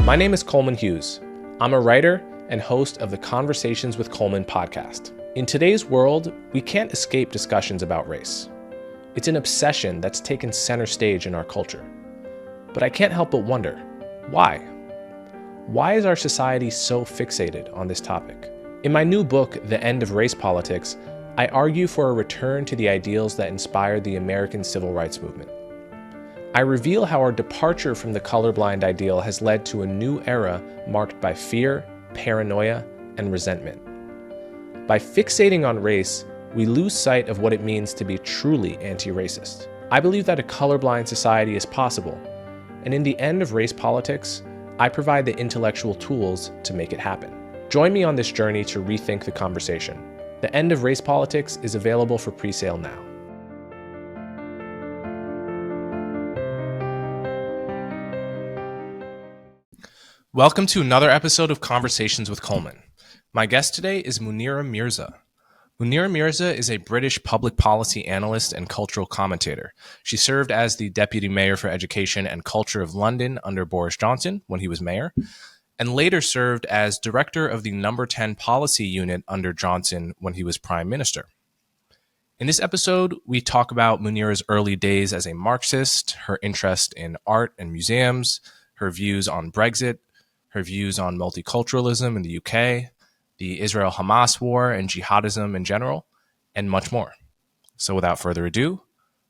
My name is Coleman Hughes. I'm a writer and host of the Conversations with Coleman podcast. In today's world, we can't escape discussions about race. It's an obsession that's taken center stage in our culture. But I can't help but wonder, why? Why is our society so fixated on this topic? In my new book, The End of Race Politics, I argue for a return to the ideals that inspired the American civil rights movement. I reveal how our departure from the colorblind ideal has led to a new era marked by fear, paranoia, and resentment. By fixating on race, we lose sight of what it means to be truly anti-racist. I believe that a colorblind society is possible, and in the end of race politics, I provide the intellectual tools to make it happen. Join me on this journey to rethink the conversation. The End of Race Politics is available for pre-sale now. Welcome to another episode of Conversations with Coleman. My guest today is Munira Mirza. Munira Mirza is a British public policy analyst and cultural commentator. She served as the Deputy Mayor for Education and Culture of London under Boris Johnson when he was mayor, and later served as director of the Number 10 Policy Unit under Johnson when he was Prime Minister. In this episode, we talk about Munira's early days as a Marxist, her interest in art and museums, her views on Brexit, her views on multiculturalism in the UK, the Israel-Hamas war and Jihadism in general, and much more. So without further ado,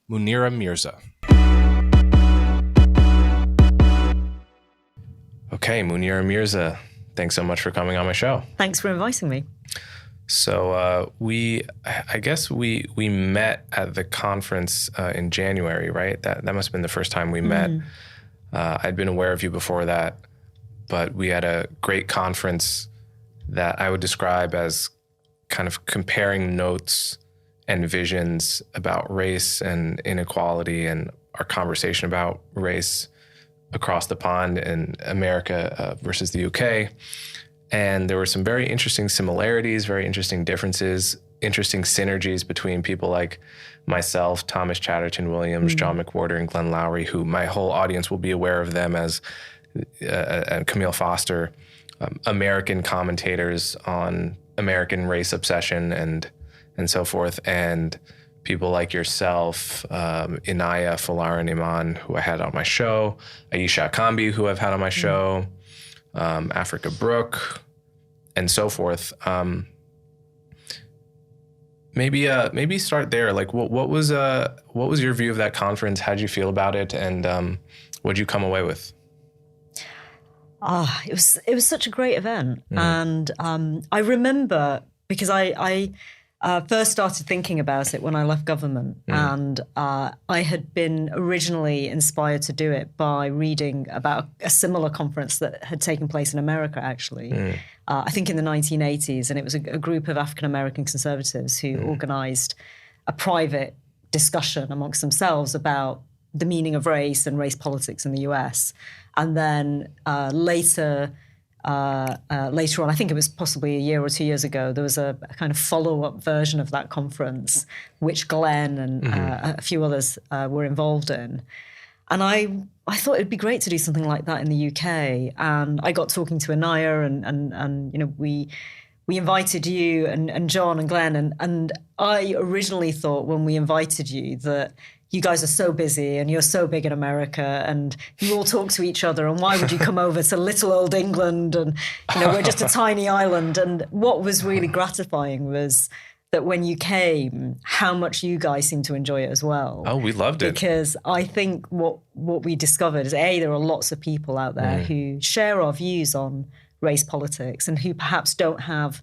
Munira Mirza. Okay, Munira Mirza, thanks so much for coming on my show. Thanks for inviting me. So I guess we met at the conference in January, right? That must have been the first time we met. I'd been aware of you before that, but we had a great conference that I would describe as kind of comparing notes and visions about race and inequality and our conversation about race across the pond in America versus the UK. And there were some very interesting similarities, very interesting differences, interesting synergies between people like myself, Thomas Chatterton-Williams, John McWhorter, and Glenn Lowry, who my whole audience will be aware of them as and Camille Foster, American commentators on American race obsession and so forth, and people like yourself, Inaya Folarin Iman, who I had on my show, Aisha Akambi, who I've had on my show, Africa Brooke, and so forth. Maybe start there. Like, what was your view of that conference? How'd you feel about it, and what'd you come away with? It was such a great event. And I remember, because I first started thinking about it when I left government, and I had been originally inspired to do it by reading about a similar conference that had taken place in America, actually, I think in the 1980s, and it was a group of African-American conservatives who organized a private discussion amongst themselves about the meaning of race and race politics in the US. And then later on, I think it was possibly a year or 2 years ago, there was a kind of follow-up version of that conference, which Glenn and a few others were involved in. And I thought it'd be great to do something like that in the UK. And I got talking to Inaya, and you know, we invited you and John and Glenn. And I originally thought when we invited you that you guys are so busy and you're so big in America and you all talk to each other, and why would you come over to little old England, and you know, we're just a tiny island. And what was really gratifying was that when you came, how much you guys seemed to enjoy it as well. Oh, we loved it. Because I think what we discovered is, there are lots of people out there who share our views on race politics and who perhaps don't have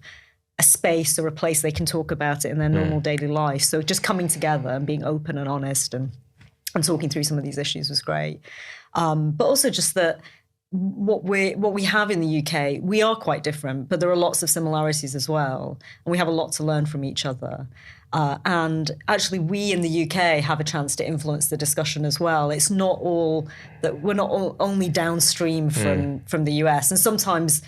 a space or a place they can talk about it in their normal daily life. So just coming together and being open and honest and talking through some of these issues was great. But also just that what we have in the UK, we are quite different, but there are lots of similarities as well. And we have a lot to learn from each other. And actually, we in the UK have a chance to influence the discussion as well. It's not all that we're not only downstream from the US. And sometimes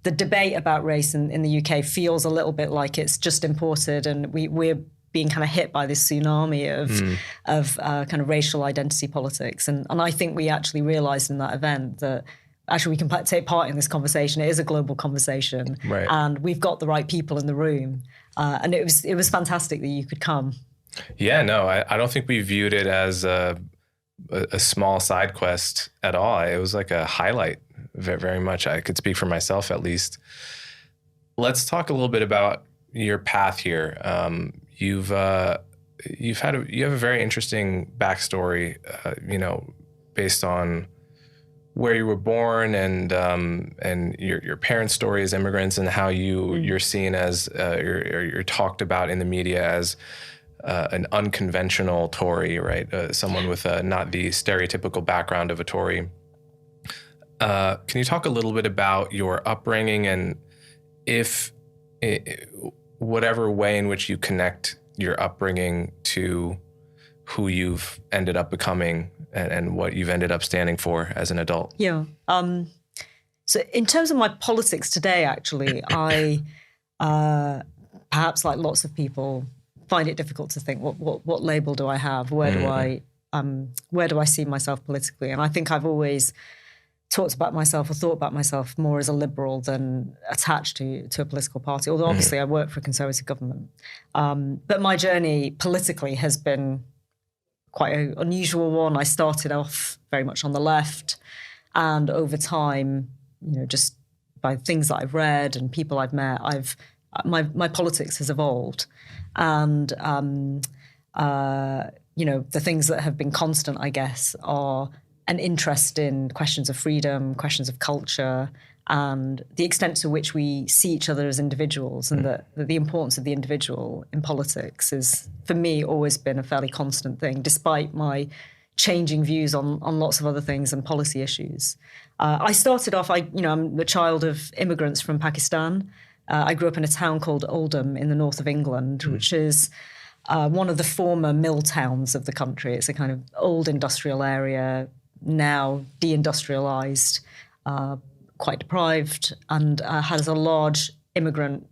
the debate about race in the UK feels a little bit like it's just imported, and we're being kind of hit by this tsunami of kind of racial identity politics. And I think we actually realized in that event that actually we can take part in this conversation. It is a global conversation, right. And we've got the right people in the room. And it was fantastic that you could come. Yeah, no, I don't think we viewed it as a small side quest at all. It was like a highlight, very much. I could speak for myself, at least. Let's talk a little bit about your path here. You have a very interesting backstory, based on where you were born and your parents' story as immigrants, and how you're seen as you're talked about in the media as an unconventional Tory, right? Someone with not the stereotypical background of a Tory. Can you talk a little bit about your upbringing, and whatever way in which you connect your upbringing to who you've ended up becoming and what you've ended up standing for as an adult? Yeah. So in terms of my politics today, actually, I perhaps like lots of people find it difficult to think what label do I have? Where do I see myself politically? And I think I've always talked about myself or thought about myself more as a liberal than attached to a political party, although obviously I work for a Conservative government. But my journey politically has been quite an unusual one. I started off very much on the left, and over time, just by things that I've read and people I've met, my politics has evolved. And, the things that have been constant, I guess, are an interest in questions of freedom, questions of culture, and the extent to which we see each other as individuals, and the importance of the individual in politics is, for me, always been a fairly constant thing, despite my changing views on lots of other things and policy issues. I started off, I'm the child of immigrants from Pakistan. I grew up in a town called Oldham in the north of England, which is one of the former mill towns of the country. It's a kind of old industrial area, now deindustrialized, quite deprived, and has a large immigrant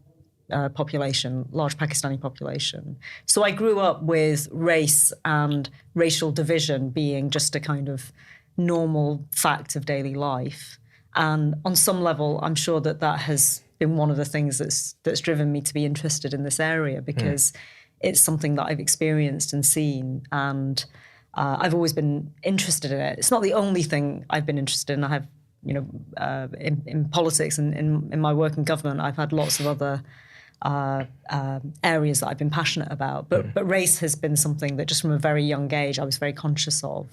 population, large Pakistani population. So I grew up with race and racial division being just a kind of normal fact of daily life. And on some level, I'm sure that has been one of the things that's driven me to be interested in this area, because it's something that I've experienced and seen, and I've always been interested in it. It's not the only thing I've been interested in. I have, in politics and in my work in government, I've had lots of other areas that I've been passionate about. But race has been something that just from a very young age I was very conscious of.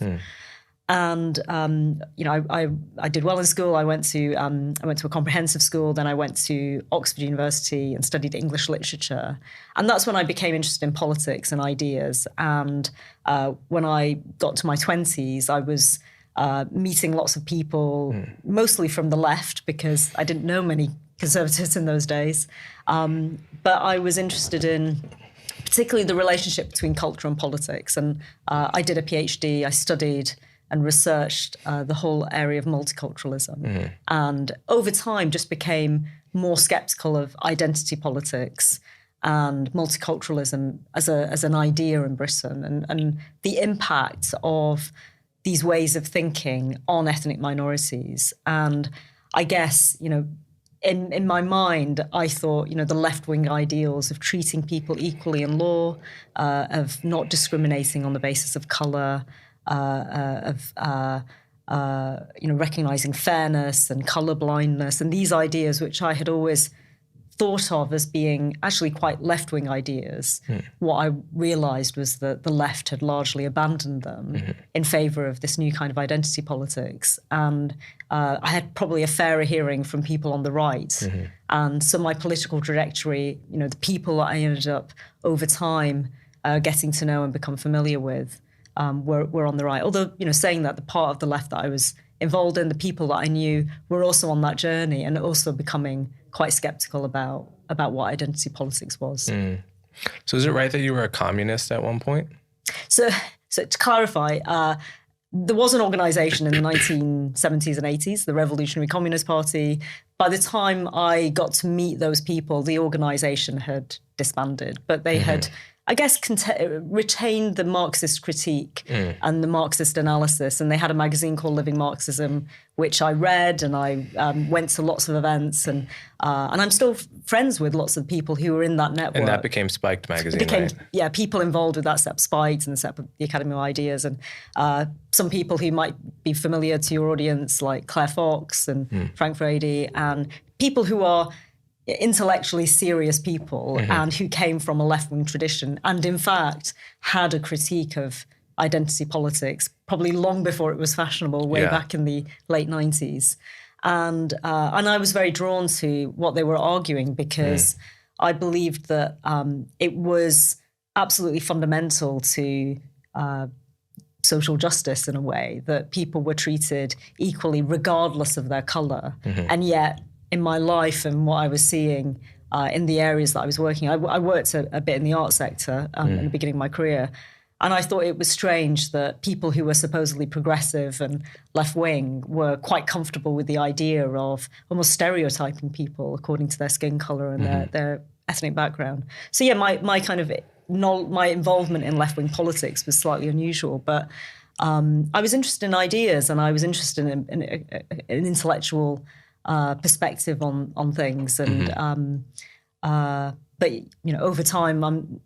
And I did well in school. I went to a comprehensive school. Then I went to Oxford University and studied English literature. And that's when I became interested in politics and ideas. And when I got to my 20s, I was meeting lots of people, mostly from the left, because I didn't know many conservatives in those days. But I was interested in particularly the relationship between culture and politics. And I did a PhD. I studied and researched the whole area of multiculturalism. And over time just became more skeptical of identity politics and multiculturalism as an idea in Britain, and the impact of these ways of thinking on ethnic minorities. And I guess, in my mind, I thought, the left-wing ideals of treating people equally in law, of not discriminating on the basis of colour, recognizing fairness and colorblindness, and these ideas, which I had always thought of as being actually quite left-wing ideas. What I realized was that the left had largely abandoned them in favor of this new kind of identity politics. And I had probably a fairer hearing from people on the right. And so my political trajectory, the people that I ended up over time getting to know and become familiar with, were on the right. Although, saying that, the part of the left that I was involved in, the people that I knew, were also on that journey and also becoming quite skeptical about what identity politics was. So is it right that you were a communist at one point? So to clarify, there was an organization in the 1970s and 80s, the Revolutionary Communist Party. By the time I got to meet those people, the organization had disbanded, but they had I guess, retained the Marxist critique and the Marxist analysis. And they had a magazine called Living Marxism, which I read, and I went to lots of events, and I'm still friends with lots of people who were in that network. And that became Spiked magazine, right? Yeah, people involved with that set up Spiked and set up the Academy of Ideas, and some people who might be familiar to your audience, like Claire Fox and Frank Frady, and people who are intellectually serious people and who came from a left-wing tradition and, in fact, had a critique of identity politics probably long before it was fashionable, way back in the late 90s. And I was very drawn to what they were arguing because I believed that it was absolutely fundamental to social justice in a way, that people were treated equally regardless of their colour. And yet, in my life and what I was seeing in the areas that I was working, I worked a bit in the art sector in the beginning of my career. And I thought it was strange that people who were supposedly progressive and left-wing were quite comfortable with the idea of almost stereotyping people according to their skin colour and their ethnic background. So yeah, my kind of my involvement in left-wing politics was slightly unusual, but I was interested in ideas, and I was interested in an intellectual perspective on things. And but over time,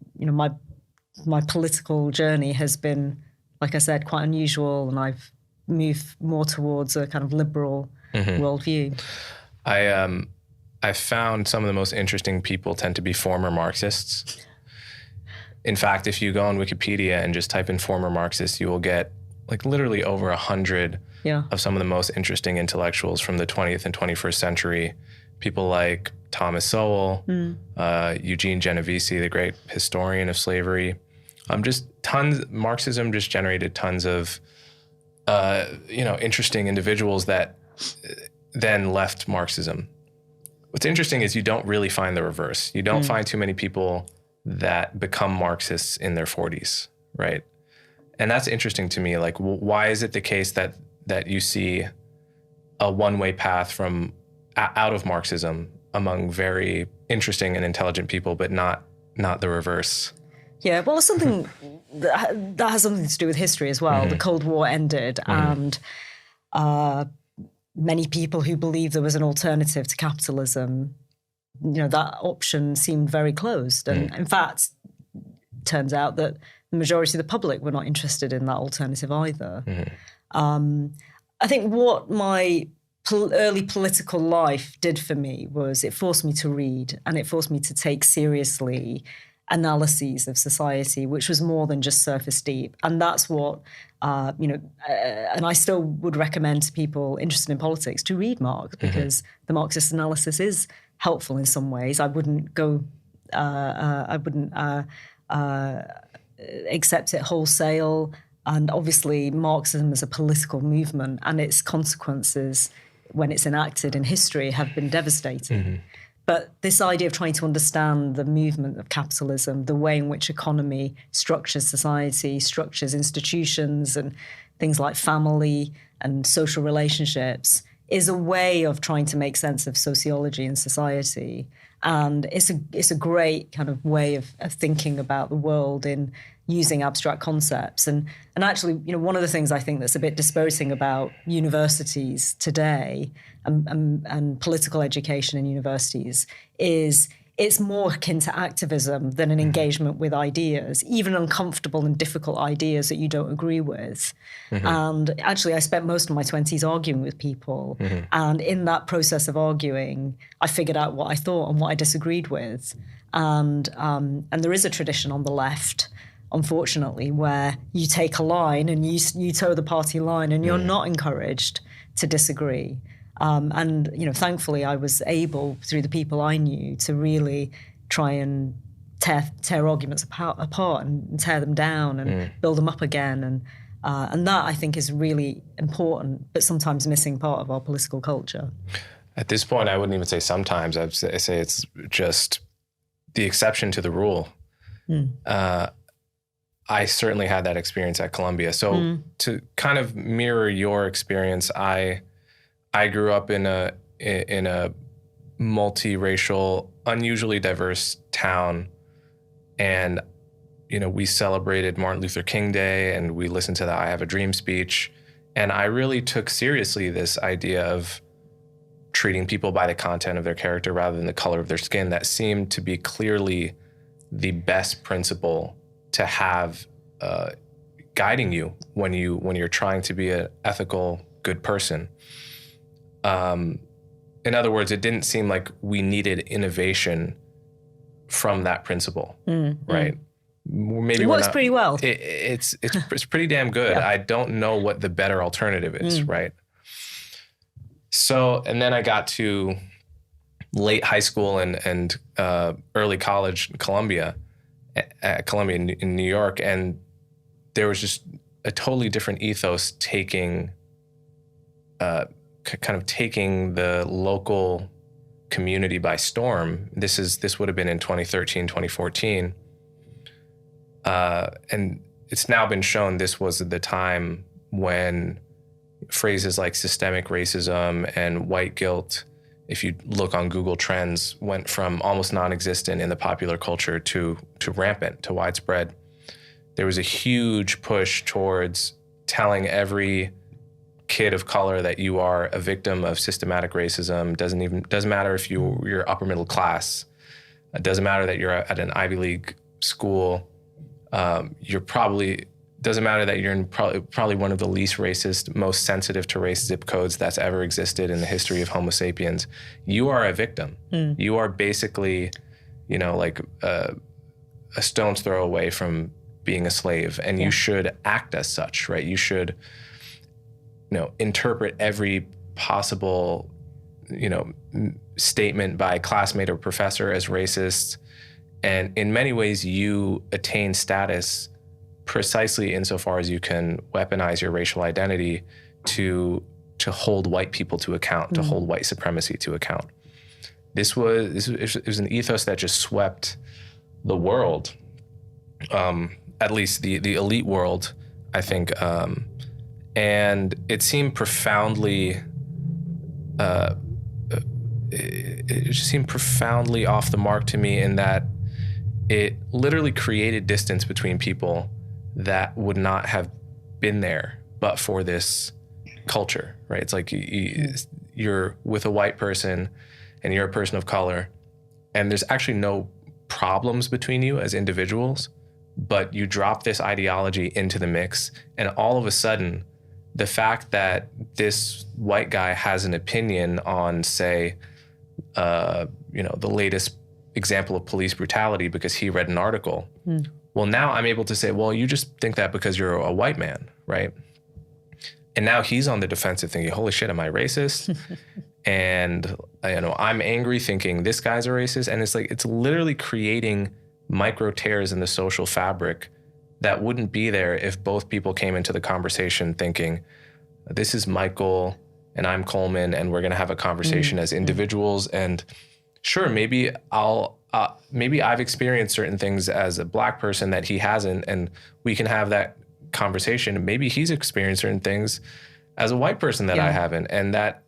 my political journey has been, like I said, quite unusual, and I've moved more towards a kind of liberal worldview. I found some of the most interesting people tend to be former Marxists. In fact, if you go on Wikipedia and just type in former Marxists, you will get like literally over 100 of some of the most interesting intellectuals from the 20th and 21st century. People like Thomas Sowell, Eugene Genovese, the great historian of slavery. Just tons. Marxism just generated tons of, interesting individuals that then left Marxism. What's interesting is you don't really find the reverse. You don't find too many people that become Marxists in their 40s, right? And that's interesting to me. Like, why is it the case that you see a one-way path from out of Marxism among very interesting and intelligent people, but not the reverse? Yeah, well, it's something that has something to do with history as well. The Cold War ended, and many people who believed there was an alternative to capitalism, that option seemed very closed. And in fact, it turns out that the majority of the public were not interested in that alternative either. I think what my early political life did for me was it forced me to read, and it forced me to take seriously analyses of society, which was more than just surface deep. And that's what, and I still would recommend to people interested in politics to read Marx, because the Marxist analysis is helpful in some ways. I wouldn't accept it wholesale. And obviously Marxism is a political movement, and its consequences when it's enacted in history have been devastating. But this idea of trying to understand the movement of capitalism, the way in which economy structures society, structures institutions and things like family and social relationships, is a way of trying to make sense of sociology and society. And it's a great kind of way of thinking about the world in using abstract concepts. And actually, one of the things I think that's a bit dispiriting about universities today and political education in universities is it's more akin to activism than an engagement with ideas, even uncomfortable and difficult ideas that you don't agree with. And actually, I spent most of my 20s arguing with people. And in that process of arguing, I figured out what I thought and what I disagreed with. And there is a tradition on the left, unfortunately, where you take a line and you toe the party line, and you're not encouraged to disagree. And thankfully, I was able, through the people I knew, to really try and tear arguments apart and tear them down and build them up again. And that, I think, is really important, but sometimes missing part of our political culture. At this point, I wouldn't even say sometimes. I'd say it's just the exception to the rule. I certainly had that experience at Columbia. So to kind of mirror your experience, I grew up in a multiracial, unusually diverse town, and we celebrated Martin Luther King Day and we listened to the I Have a Dream speech. And I really took seriously this idea of treating people by the content of their character rather than the color of their skin. That seemed to be clearly the best principle to have guiding you when you're trying to be an ethical, good person. In other words, it didn't seem like we needed innovation from that principle, right? Maybe it works pretty well. It's pretty damn good. I don't know what the better alternative is, right? So, and then I got to late high school and early college, at Columbia in New York, and there was just a totally different ethos taking the local community by storm. This would have been in 2013, 2014. And it's now been shown this was the time when phrases like systemic racism and white guilt, if you look on Google Trends, went from almost non-existent in the popular culture to rampant, to widespread. There was a huge push towards telling every kid of color that you are a victim of systematic racism. Doesn't matter if you're upper middle class. It doesn't matter that you're at an Ivy League school. Doesn't matter that you're in probably one of the least racist, most sensitive to race zip codes that's ever existed in the history of Homo sapiens. You are a victim. You are basically, like a stone's throw away from being a slave, and you should act as such, right? You should, interpret every possible, statement by a classmate or professor as racist. And in many ways, you attain status precisely insofar as you can weaponize your racial identity to hold white people to account, to hold white supremacy to account. It was an ethos that just swept the world, at least the elite world, I think. And it seemed profoundly, it just seemed profoundly off the mark to me in that it literally created distance between people that would not have been there but for this culture, right? It's like you're with a white person and you're a person of color, and there's actually no problems between you as individuals, but you drop this ideology into the mix, and all of a sudden, the fact that this white guy has an opinion on, say, the latest example of police brutality because he read an article. Well, now I'm able to say, well, you just think that because you're a white man, right? And now he's on the defensive thinking, holy shit, am I racist? And I'm angry thinking this guy's a racist. And it's like, it's literally creating micro tears in the social fabric that wouldn't be there if both people came into the conversation thinking, this is Michael and I'm Coleman, and we're going to have a conversation as individuals. And sure, maybe I've experienced certain things as a black person that he hasn't, and we can have that conversation. Maybe he's experienced certain things as a white person that I haven't, and that's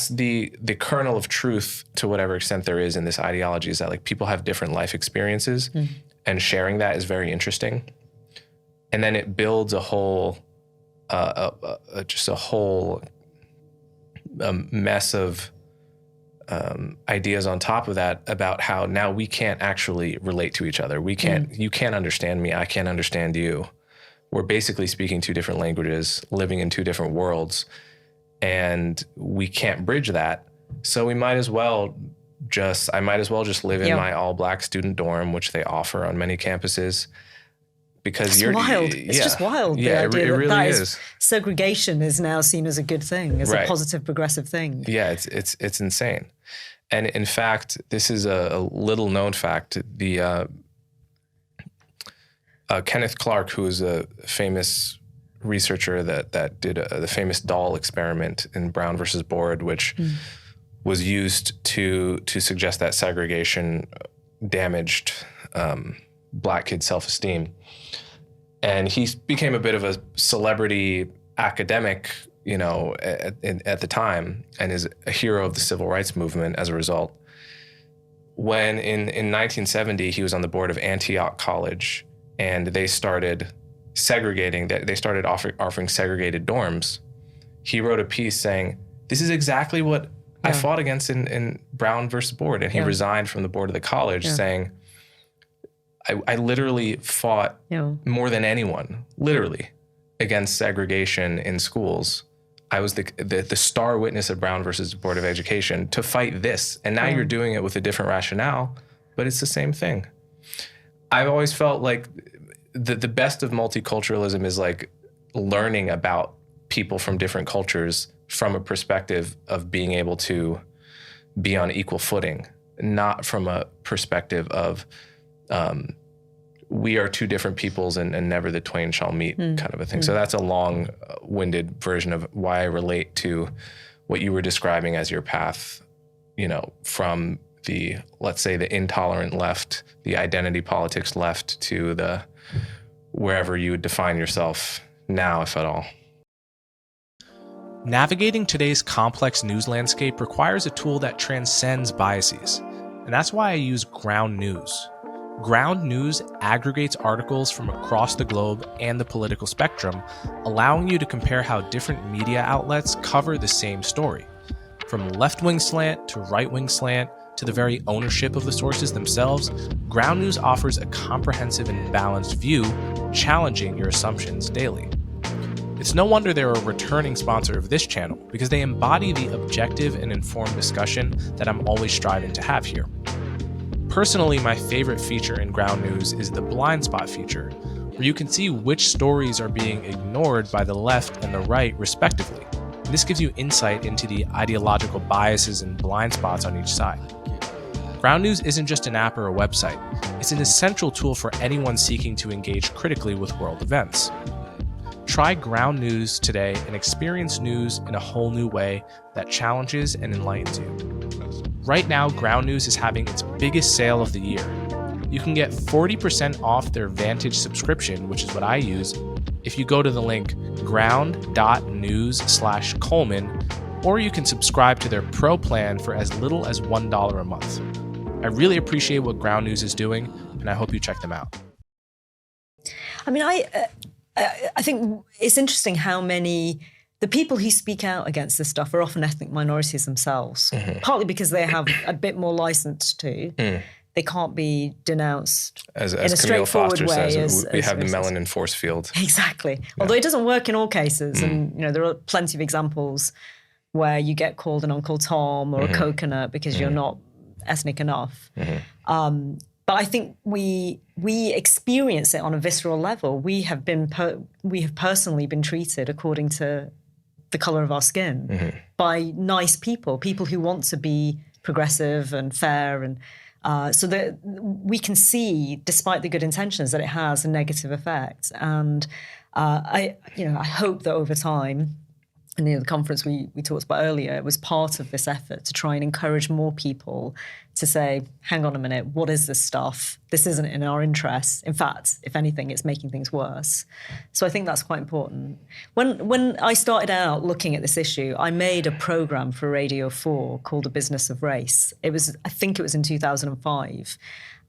the kernel of truth to whatever extent there is in this ideology, is that like people have different life experiences, and sharing that is very interesting. And then it builds a whole mess of ideas on top of that about how now we can't actually relate to each other. You can't understand me. I can't understand you. We're basically speaking two different languages, living in two different worlds, and we can't bridge that. So I might as well just live in my all black student dorm, which they offer on many campuses. Because it's wild. It's just wild. Yeah, the idea it really that is. Segregation is now seen as a good thing, as a positive, progressive thing. Yeah, it's insane. And in fact, this is a little known fact. The Kenneth Clark, who is a famous researcher that did the famous doll experiment in Brown versus Board, which was used to suggest that segregation damaged black kids' self-esteem. And he became a bit of a celebrity academic, at the time, and is a hero of the civil rights movement as a result. when in 1970, he was on the board of Antioch College, and they started segregating, they started offering segregated dorms. He wrote a piece saying, this is exactly what I fought against in Brown versus Board. And he resigned from the board of the college saying, I literally fought more than anyone, literally, against segregation in schools. I was the star witness of Brown versus Board of Education to fight this. And now you're doing it with a different rationale, but it's the same thing. I've always felt like the best of multiculturalism is like learning about people from different cultures from a perspective of being able to be on equal footing, not from a perspective of we are two different peoples and never the twain shall meet kind of a thing. So that's a long-winded version of why I relate to what you were describing as your path, you know, from the, let's say, the intolerant left, the identity politics left, to the wherever you would define yourself now, if at all. Navigating today's complex news landscape requires a tool that transcends biases, and that's why I use Ground News. Ground News aggregates articles from across the globe and the political spectrum, allowing you to compare how different media outlets cover the same story. From left-wing slant to right-wing slant to the very ownership of the sources themselves, Ground News offers a comprehensive and balanced view, challenging your assumptions daily. It's no wonder they're a returning sponsor of this channel, because they embody the objective and informed discussion that I'm always striving to have here. Personally, my favorite feature in Ground News is the blind spot feature, where you can see which stories are being ignored by the left and the right, respectively. And this gives you insight into the ideological biases and blind spots on each side. Ground News isn't just an app or a website. It's an essential tool for anyone seeking to engage critically with world events. Try Ground News today and experience news in a whole new way that challenges and enlightens you. Right now, Ground News is having its biggest sale of the year. You can get 40% off their Vantage subscription, which is what I use, if you go to the link ground.news/Coleman, or you can subscribe to their Pro plan for as little as $1 a month. I really appreciate what Ground News is doing, and I hope you check them out. I mean, I think it's interesting how many the people who speak out against this stuff are often ethnic minorities themselves, partly because they have a bit more license to. They can't be denounced as in a Camille straightforward Foster way. says, we have the melanin force field. Exactly. Although it doesn't work in all cases. And, you know, there are plenty of examples where you get called an Uncle Tom or a coconut because you're not ethnic enough. But I think we experience it on a visceral level. We have personally been treated according to the color of our skin by nice people who want to be progressive and fair, and so that we can see, despite the good intentions, that it has a negative effect. And I hope that over time, and the conference we talked about earlier, it was part of this effort to try and encourage more people to say, hang on a minute, what is this stuff? This isn't in our interests. In fact, if anything, it's making things worse. So I think that's quite important. When I started out looking at this issue, I made a program for Radio 4 called The Business of Race. I think it was in 2005.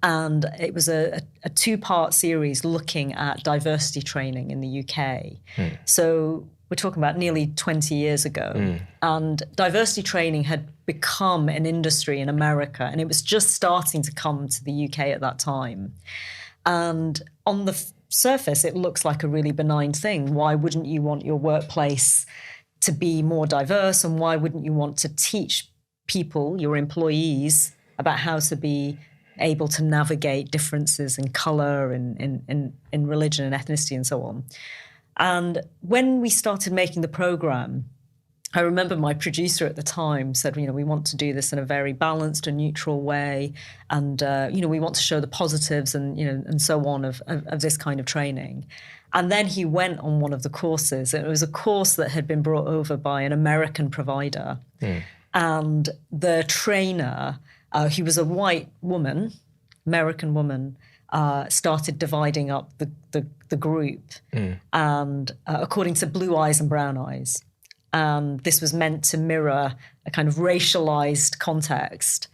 And it was a two-part series looking at diversity training in the UK. So we're talking about nearly 20 years ago. And diversity training had become an industry in America, and it was just starting to come to the UK at that time. And on the surface, it looks like a really benign thing. Why wouldn't you want your workplace to be more diverse? And why wouldn't you want to teach people, your employees, about how to be able to navigate differences in color and in religion and ethnicity and so on? And when we started making the program, I remember my producer at the time said, we want to do this in a very balanced and neutral way. And, we want to show the positives and so on of this kind of training. And then he went on one of the courses. And it was a course that had been brought over by an American provider. And the trainer, who was a white woman, American woman, started dividing up the group and according to blue eyes and brown eyes. And this was meant to mirror a kind of racialized context.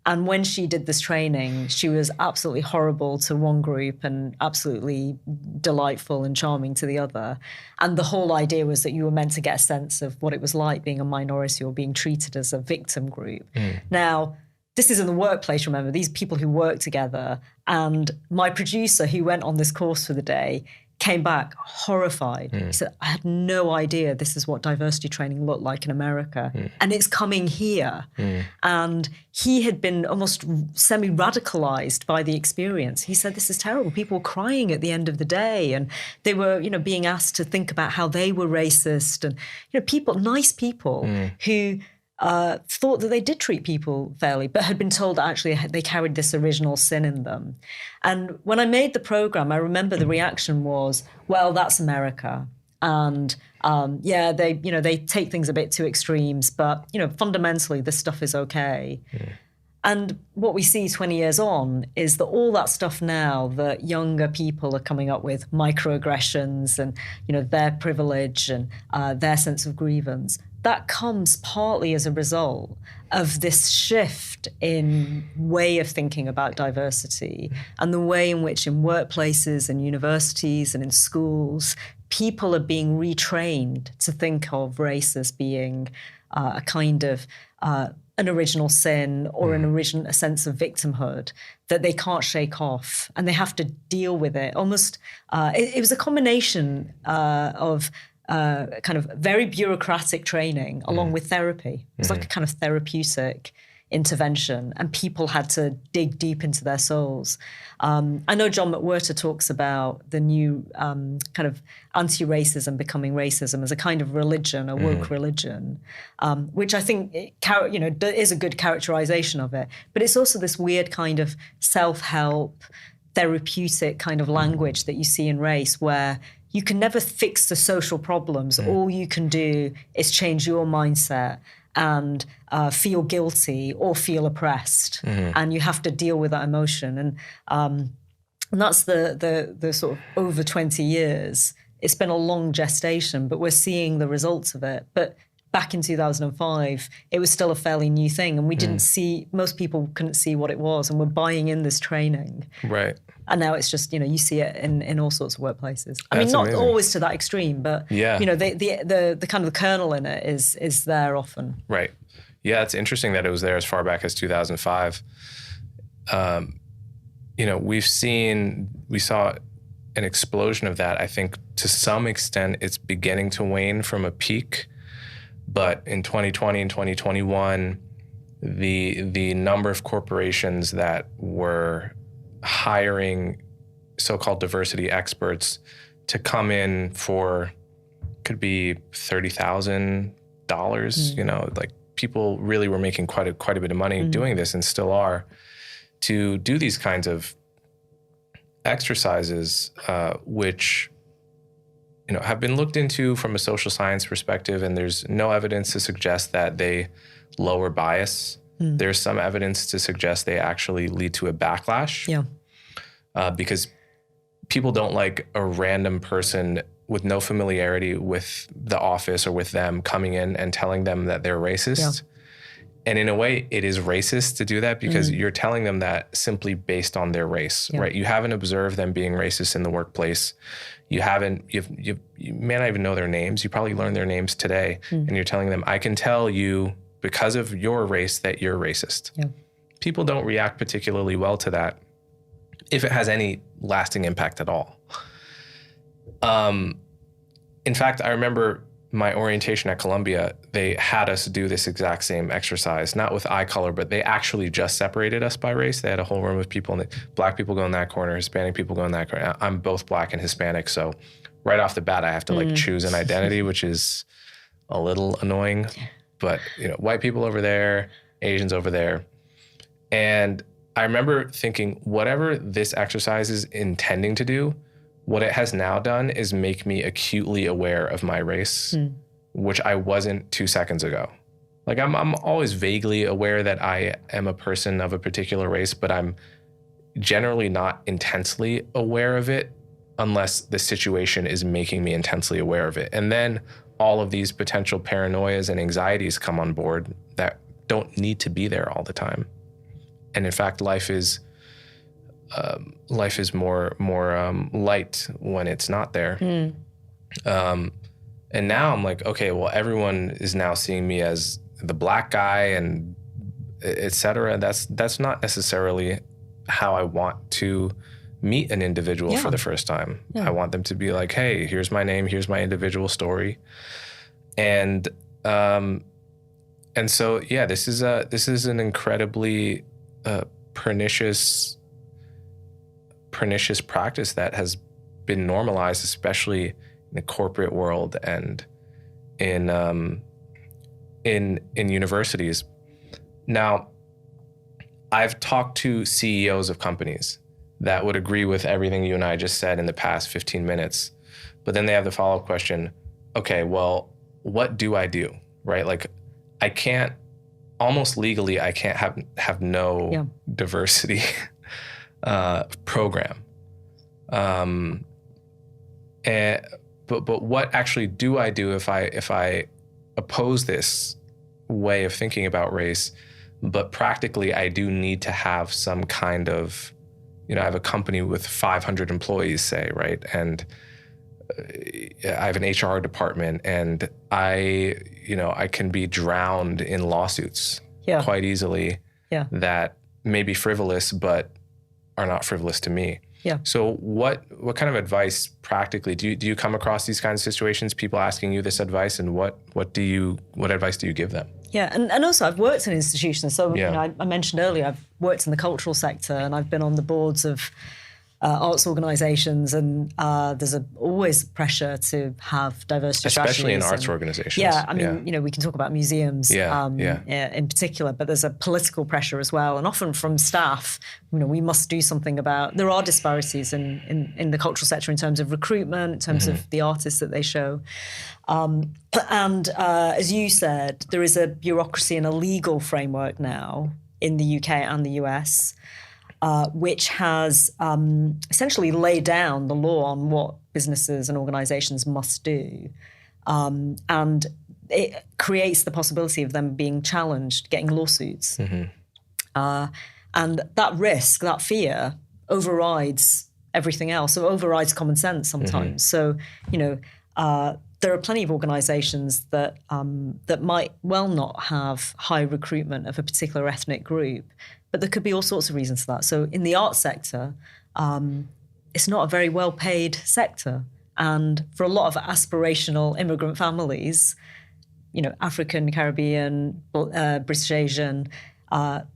And when she did this training, she was absolutely horrible to one group and absolutely delightful and charming to the other. And the whole idea was that you were meant to get a sense of what it was like being a minority or being treated as a victim group. Now, this is in the workplace, remember, these people who work together. And my producer, who went on this course for the day, came back horrified. He said, I had no idea this is what diversity training looked like in America. And it's coming here. And he had been almost semi-radicalized by the experience. He said, this is terrible. People were crying at the end of the day. And they were, being asked to think about how they were racist. And, people, nice people who thought that they did treat people fairly, but had been told that actually they carried this original sin in them. And when I made the program, I remember the reaction was, well, that's America. And they take things a bit to extremes, but, fundamentally this stuff is okay. And what we see 20 years on is that all that stuff now that younger people are coming up with, microaggressions and, their privilege and their sense of grievance, that comes partly as a result of this shift in way of thinking about diversity and the way in which in workplaces and universities and in schools, people are being retrained to think of race as being a kind of an original sin or a sense of victimhood that they can't shake off and they have to deal with it. Almost, it was a combination of kind of very bureaucratic training along with therapy. It was like a kind of therapeutic intervention, and people had to dig deep into their souls. I know John McWhorter talks about the new kind of anti-racism becoming racism as a kind of religion, a woke religion, which I think is a good characterization of it. But it's also this weird kind of self-help, therapeutic kind of language that you see in race, where you can never fix the social problems. All you can do is change your mindset and feel guilty or feel oppressed. And you have to deal with that emotion. And that's the sort of over 20 years. It's been a long gestation, but we're seeing the results of it. But back in 2005, it was still a fairly new thing. And we didn't see, most people couldn't see what it was. And we're buying in this training. Right. And now it's just, you see it in all sorts of workplaces. I That's mean, not amazing. Always to that extreme, but, the kind of the kernel in it is there often. Right. Yeah, it's interesting that it was there as far back as 2005. We saw an explosion of that. I think to some extent it's beginning to wane from a peak. But in 2020 and 2021, the number of corporations that were hiring so-called diversity experts to come in for could be $30,000. Like people really were making quite a bit of money doing this, and still are, to do these kinds of exercises, which have been looked into from a social science perspective, and there's no evidence to suggest that they lower bias. There's some evidence to suggest they actually lead to a backlash. Yeah. Because people don't like a random person with no familiarity with the office or with them coming in and telling them that they're racist. Yeah. And in a way, it is racist to do that because you're telling them that simply based on their race, right? You haven't observed them being racist in the workplace. You may not even know their names. You probably learned their names today. And you're telling them, I can tell you because of your race that you're racist. Yeah. People don't react particularly well to that if it has any lasting impact at all. In fact, I remember my orientation at Columbia, they had us do this exact same exercise, not with eye color, but they actually just separated us by race. They had a whole room of people, and black people go in that corner, Hispanic people go in that corner. I'm both black and Hispanic, so right off the bat, I have to choose an identity, which is a little annoying. But white people over there, Asians over there. And I remember thinking, whatever this exercise is intending to do, what it has now done is make me acutely aware of my race, which I wasn't 2 seconds ago. Like I'm always vaguely aware that I am a person of a particular race, but I'm generally not intensely aware of it unless the situation is making me intensely aware of it. And then all of these potential paranoias and anxieties come on board that don't need to be there all the time. in fact, life is more light when it's not there. And now I'm like, okay, well, everyone is now seeing me as the black guy and et cetera. That's not necessarily how I want to meet an individual for the first time. I want them to be like, hey, here's my name, here's my individual story. And so, yeah, this is an incredibly pernicious practice that has been normalized, especially in the corporate world and in universities. Now, I've talked to CEOs of companies that would agree with everything you and I just said in the past 15 minutes, but then they have the follow-up question, okay, well, what do I do, right? Like, I can't, almost legally, I can't have no diversity program. But what actually do I do if I oppose this way of thinking about race, but practically I do need to have some kind of, I have a company with 500 employees, say, right? And I have an HR department, and I can be drowned in lawsuits quite easily that may be frivolous, but are not frivolous to me. Yeah. So what kind of advice practically do you come across these kinds of situations, people asking you this advice, and what advice do you give them? Yeah, and also I've worked in institutions. So I mentioned earlier, I've worked in the cultural sector, and I've been on the boards of arts organisations, and there's always pressure to have diversity especially strategies. In arts organisations. Yeah, I mean, we can talk about museums in particular, but there's a political pressure as well, and often from staff. We must do something about. There are disparities in the cultural sector in terms of recruitment, in terms of the artists that they show, and as you said, there is a bureaucracy and a legal framework now in the UK and the US. Which has essentially laid down the law on what businesses and organisations must do. And it creates the possibility of them being challenged, getting lawsuits. And that risk, that fear, overrides everything else. So it overrides common sense sometimes. So, there are plenty of organisations that might well not have high recruitment of a particular ethnic group, but there could be all sorts of reasons for that. So in the arts sector, it's not a very well-paid sector. And for a lot of aspirational immigrant families, African, Caribbean, British Asian,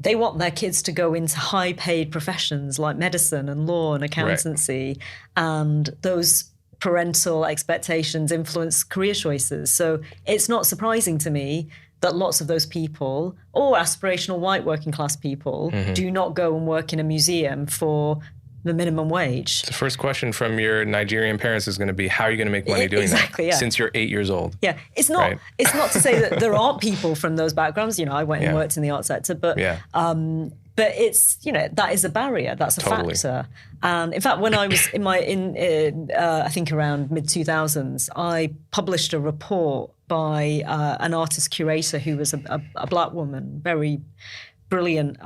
they want their kids to go into high-paid professions like medicine and law and accountancy. Right. And those parental expectations influence career choices. So it's not surprising to me that lots of those people, or aspirational white working class people, do not go and work in a museum for the minimum wage. The first question from your Nigerian parents is going to be, how are you going to make money doing that? Yeah. Since you're 8 years old. Yeah, it's not to say that there aren't people from those backgrounds. I went and worked in the art sector, but it's, that is a barrier. That's a factor. And in fact, when I was I think around mid-2000s, I published a report by an artist curator who was a black woman, very brilliant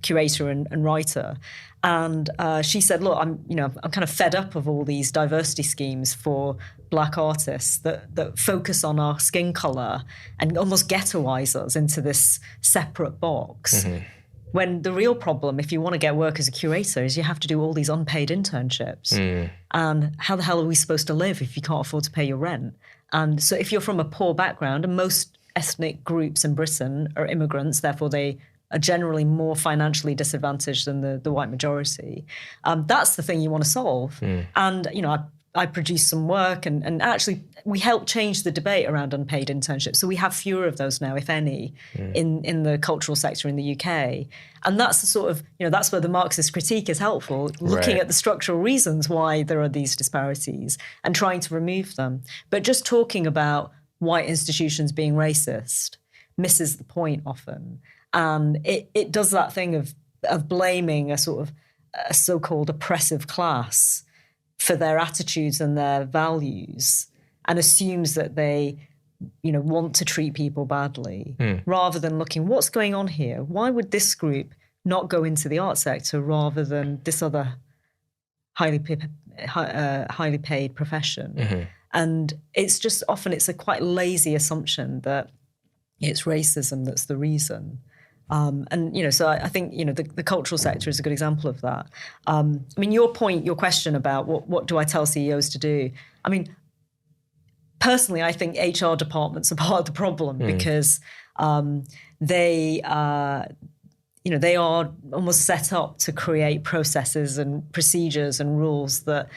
curator and writer. And she said, look, I'm kind of fed up of all these diversity schemes for black artists that focus on our skin color and almost ghettoize us into this separate box. When the real problem, if you want to get work as a curator, is you have to do all these unpaid internships. And how the hell are we supposed to live if you can't afford to pay your rent? And so if you're from a poor background, and most ethnic groups in Britain are immigrants, therefore they are generally more financially disadvantaged than the white majority. That's the thing you want to solve. And, I produced some work and actually we helped change the debate around unpaid internships. So we have fewer of those now, if any, in the cultural sector in the UK. And that's the sort of, that's where the Marxist critique is helpful, looking at the structural reasons why there are these disparities and trying to remove them. But just talking about white institutions being racist misses the point often. And it does that thing of blaming a sort of a so-called oppressive class for their attitudes and their values, and assumes that they want to treat people badly, rather than looking, what's going on here? Why would this group not go into the art sector rather than this other highly paid profession? And it's just often it's a quite lazy assumption that it's racism that's the reason. So I think, the cultural sector is a good example of that. Your question about what do I tell CEOs to do? Personally, I think HR departments are part of the problem because they are almost set up to create processes and procedures and rules that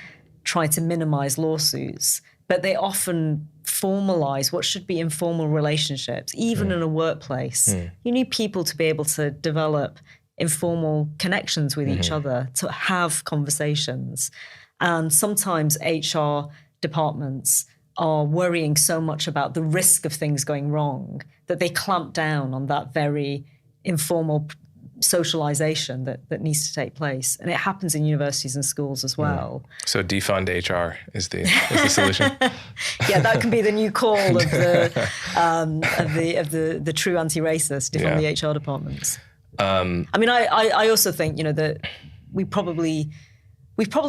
try to minimize lawsuits, but they often formalize what should be informal relationships, even in a workplace. You need people to be able to develop informal connections with each other, to have conversations. And sometimes HR departments are worrying so much about the risk of things going wrong that they clamp down on that very informal socialization that needs to take place. And it happens in universities and schools as well. So defund HR is the solution. Yeah, that can be the new call of the true anti-racist, defund the HR departments. I also think, that we probably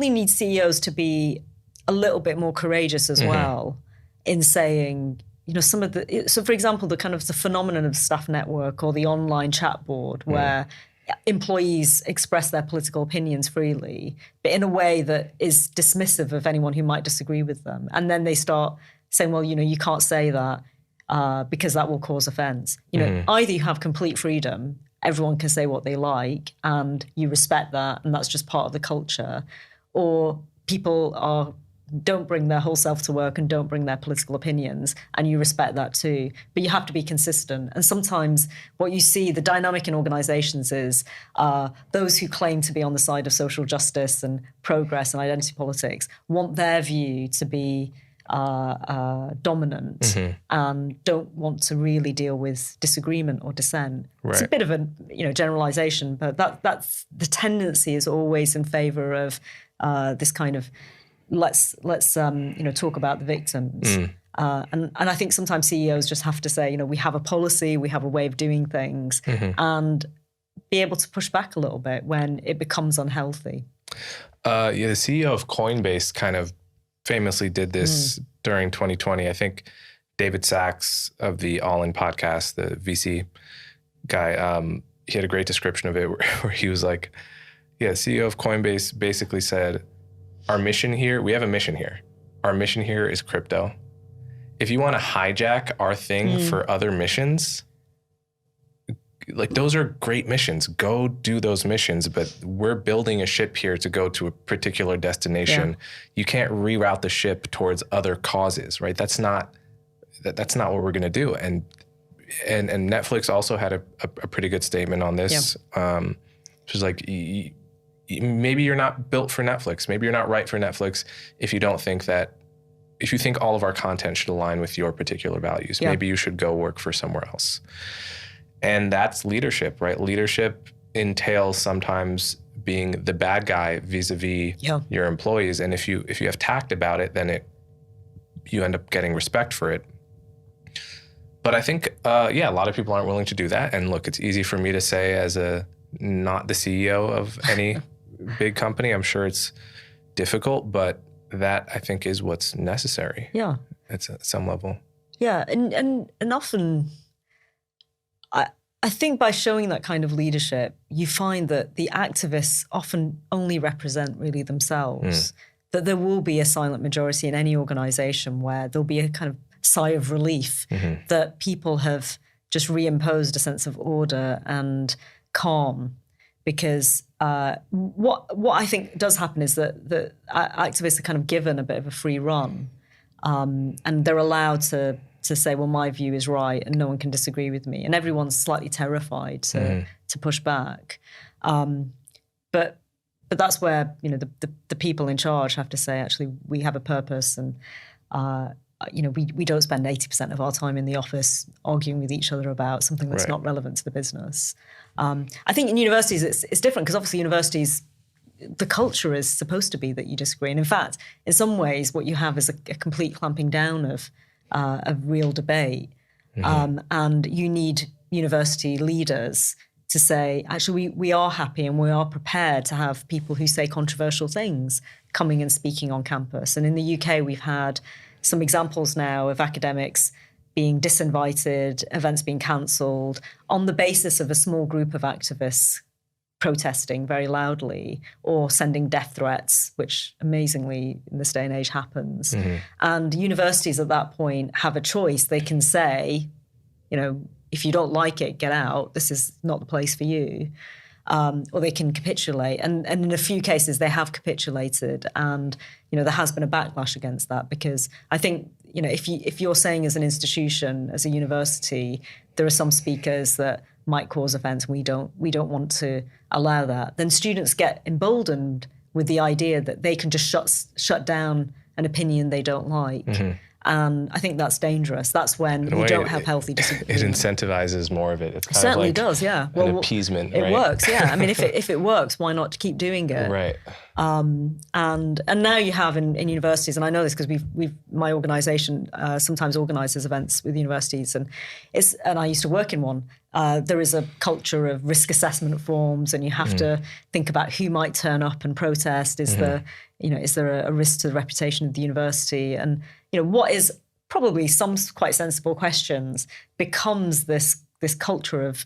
need CEOs to be a little bit more courageous as well in saying, some of so for example, the kind of the phenomenon of staff network or the online chat board where employees express their political opinions freely, but in a way that is dismissive of anyone who might disagree with them. And then they start saying, well, you can't say that because that will cause offense. Either you have complete freedom, everyone can say what they like, and you respect that, and that's just part of the culture, or people don't bring their whole self to work and don't bring their political opinions, and you respect that too. But you have to be consistent. And sometimes what you see, the dynamic in organizations is those who claim to be on the side of social justice and progress and identity politics want their view to be dominant and don't want to really deal with disagreement or dissent. Right. It's a bit of a generalization, but that's the tendency is always in favor of this kind of let's talk about the victims. And I think sometimes CEOs just have to say, we have a policy, we have a way of doing things, and be able to push back a little bit when it becomes unhealthy. The CEO of Coinbase kind of famously did this during 2020. I think David Sachs of the All In podcast, the VC guy, he had a great description of it where he was like, CEO of Coinbase basically said, our mission here, we have a mission here. Our mission here is crypto. If you want to hijack our thing for other missions, like those are great missions. Go do those missions, but we're building a ship here to go to a particular destination. Yeah. You can't reroute the ship towards other causes, right? That's not what we're going to do. And Netflix also had a pretty good statement on this. Which was like, maybe you're not built for Netflix. Maybe you're not right for Netflix if you think all of our content should align with your particular values. Yeah. Maybe you should go work for somewhere else. And that's leadership, right? Leadership entails sometimes being the bad guy vis-a-vis your employees. And if you have tact about it, then you end up getting respect for it. But I think, a lot of people aren't willing to do that. And look, it's easy for me to say as not the CEO of any big company. I'm sure it's difficult, but that I think is what's necessary. Yeah. At some level. Yeah. And often I think by showing that kind of leadership, you find that the activists often only represent really themselves, that there will be a silent majority in any organization where there'll be a kind of sigh of relief that people have just reimposed a sense of order and calm. Because what I think does happen is that the activists are kind of given a bit of a free run, and they're allowed to say, well, my view is right and no one can disagree with me. And everyone's slightly terrified to push back. But that's where, the people in charge have to say, actually, we have a purpose, and we don't spend 80% of our time in the office arguing with each other about something that's not relevant to the business. I think in universities it's different, because obviously universities, the culture is supposed to be that you disagree. And in fact, in some ways, what you have is a complete clamping down of of real debate. And you need university leaders to say, actually, we are happy and we are prepared to have people who say controversial things coming and speaking on campus. And in the UK, we've had some examples now of academics being disinvited, events being cancelled on the basis of a small group of activists protesting very loudly or sending death threats, which amazingly in this day and age happens. And universities at that point have a choice. They can say, if you don't like it, get out. This is not the place for you. Or they can capitulate. And in a few cases, they have capitulated. And, there has been a backlash against that because I think, if you're saying as an institution, as a university, there are some speakers that might cause offence, we don't want to allow that, then students get emboldened with the idea that they can just shut down an opinion they don't like. And I think that's dangerous. That's when we don't have healthy disagreement. It incentivizes more of it. It's kind certainly of like does, yeah. An appeasement, it right? works, yeah. I mean, if it works, why not keep doing it? Right. And now you have in universities, and I know this because my organisation sometimes organises events with universities, and I used to work in one. There is a culture of risk assessment forms, and you have to think about who might turn up and protest. Is there a risk to the reputation of the university? And what is probably some quite sensible questions becomes this culture of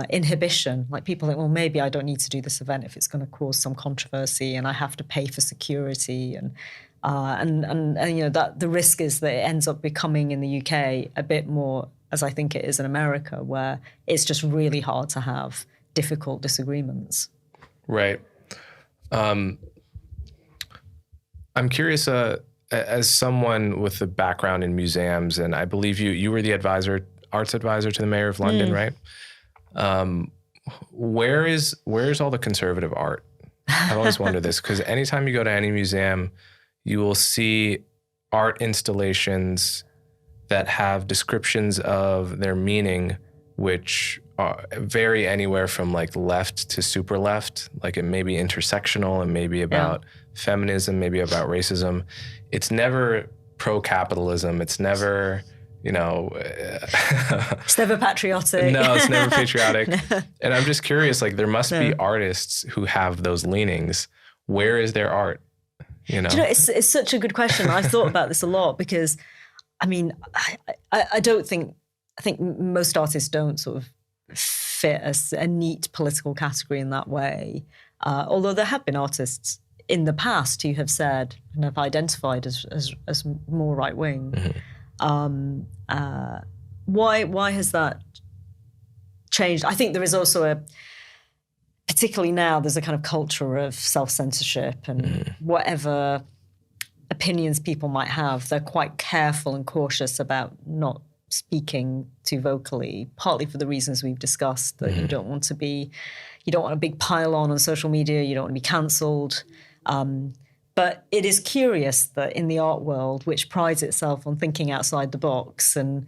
inhibition. Like people think, well, maybe I don't need to do this event if it's going to cause some controversy, and I have to pay for security, and that the risk is that it ends up becoming in the UK a bit more, as I think it is in America, where it's just really hard to have difficult disagreements. Right. I'm curious, as someone with a background in museums, and I believe you were the arts advisor to the mayor of London, right? Where's all the conservative art? I've always wondered this, because anytime you go to any museum, you will see art installations that have descriptions of their meaning, which vary anywhere from like left to super left. Like it may be intersectional and maybe about feminism, maybe about racism. It's never pro-capitalism. It's never, it's never patriotic. No, it's never patriotic. And I'm just curious, like there must be artists who have those leanings. Where is their art? Do you know, it's such a good question. I've thought about this a lot because, I mean, I think most artists don't sort of fit a neat political category in that way. Although there have been artists in the past who have said and have identified as more right wing. Why has that changed? I think there is also particularly now, there's a kind of culture of self-censorship and whatever opinions people might have, they're quite careful and cautious about not speaking too vocally, partly for the reasons we've discussed, that you don't want a big pile-on social media, you don't want to be cancelled. But it is curious that in the art world, which prides itself on thinking outside the box and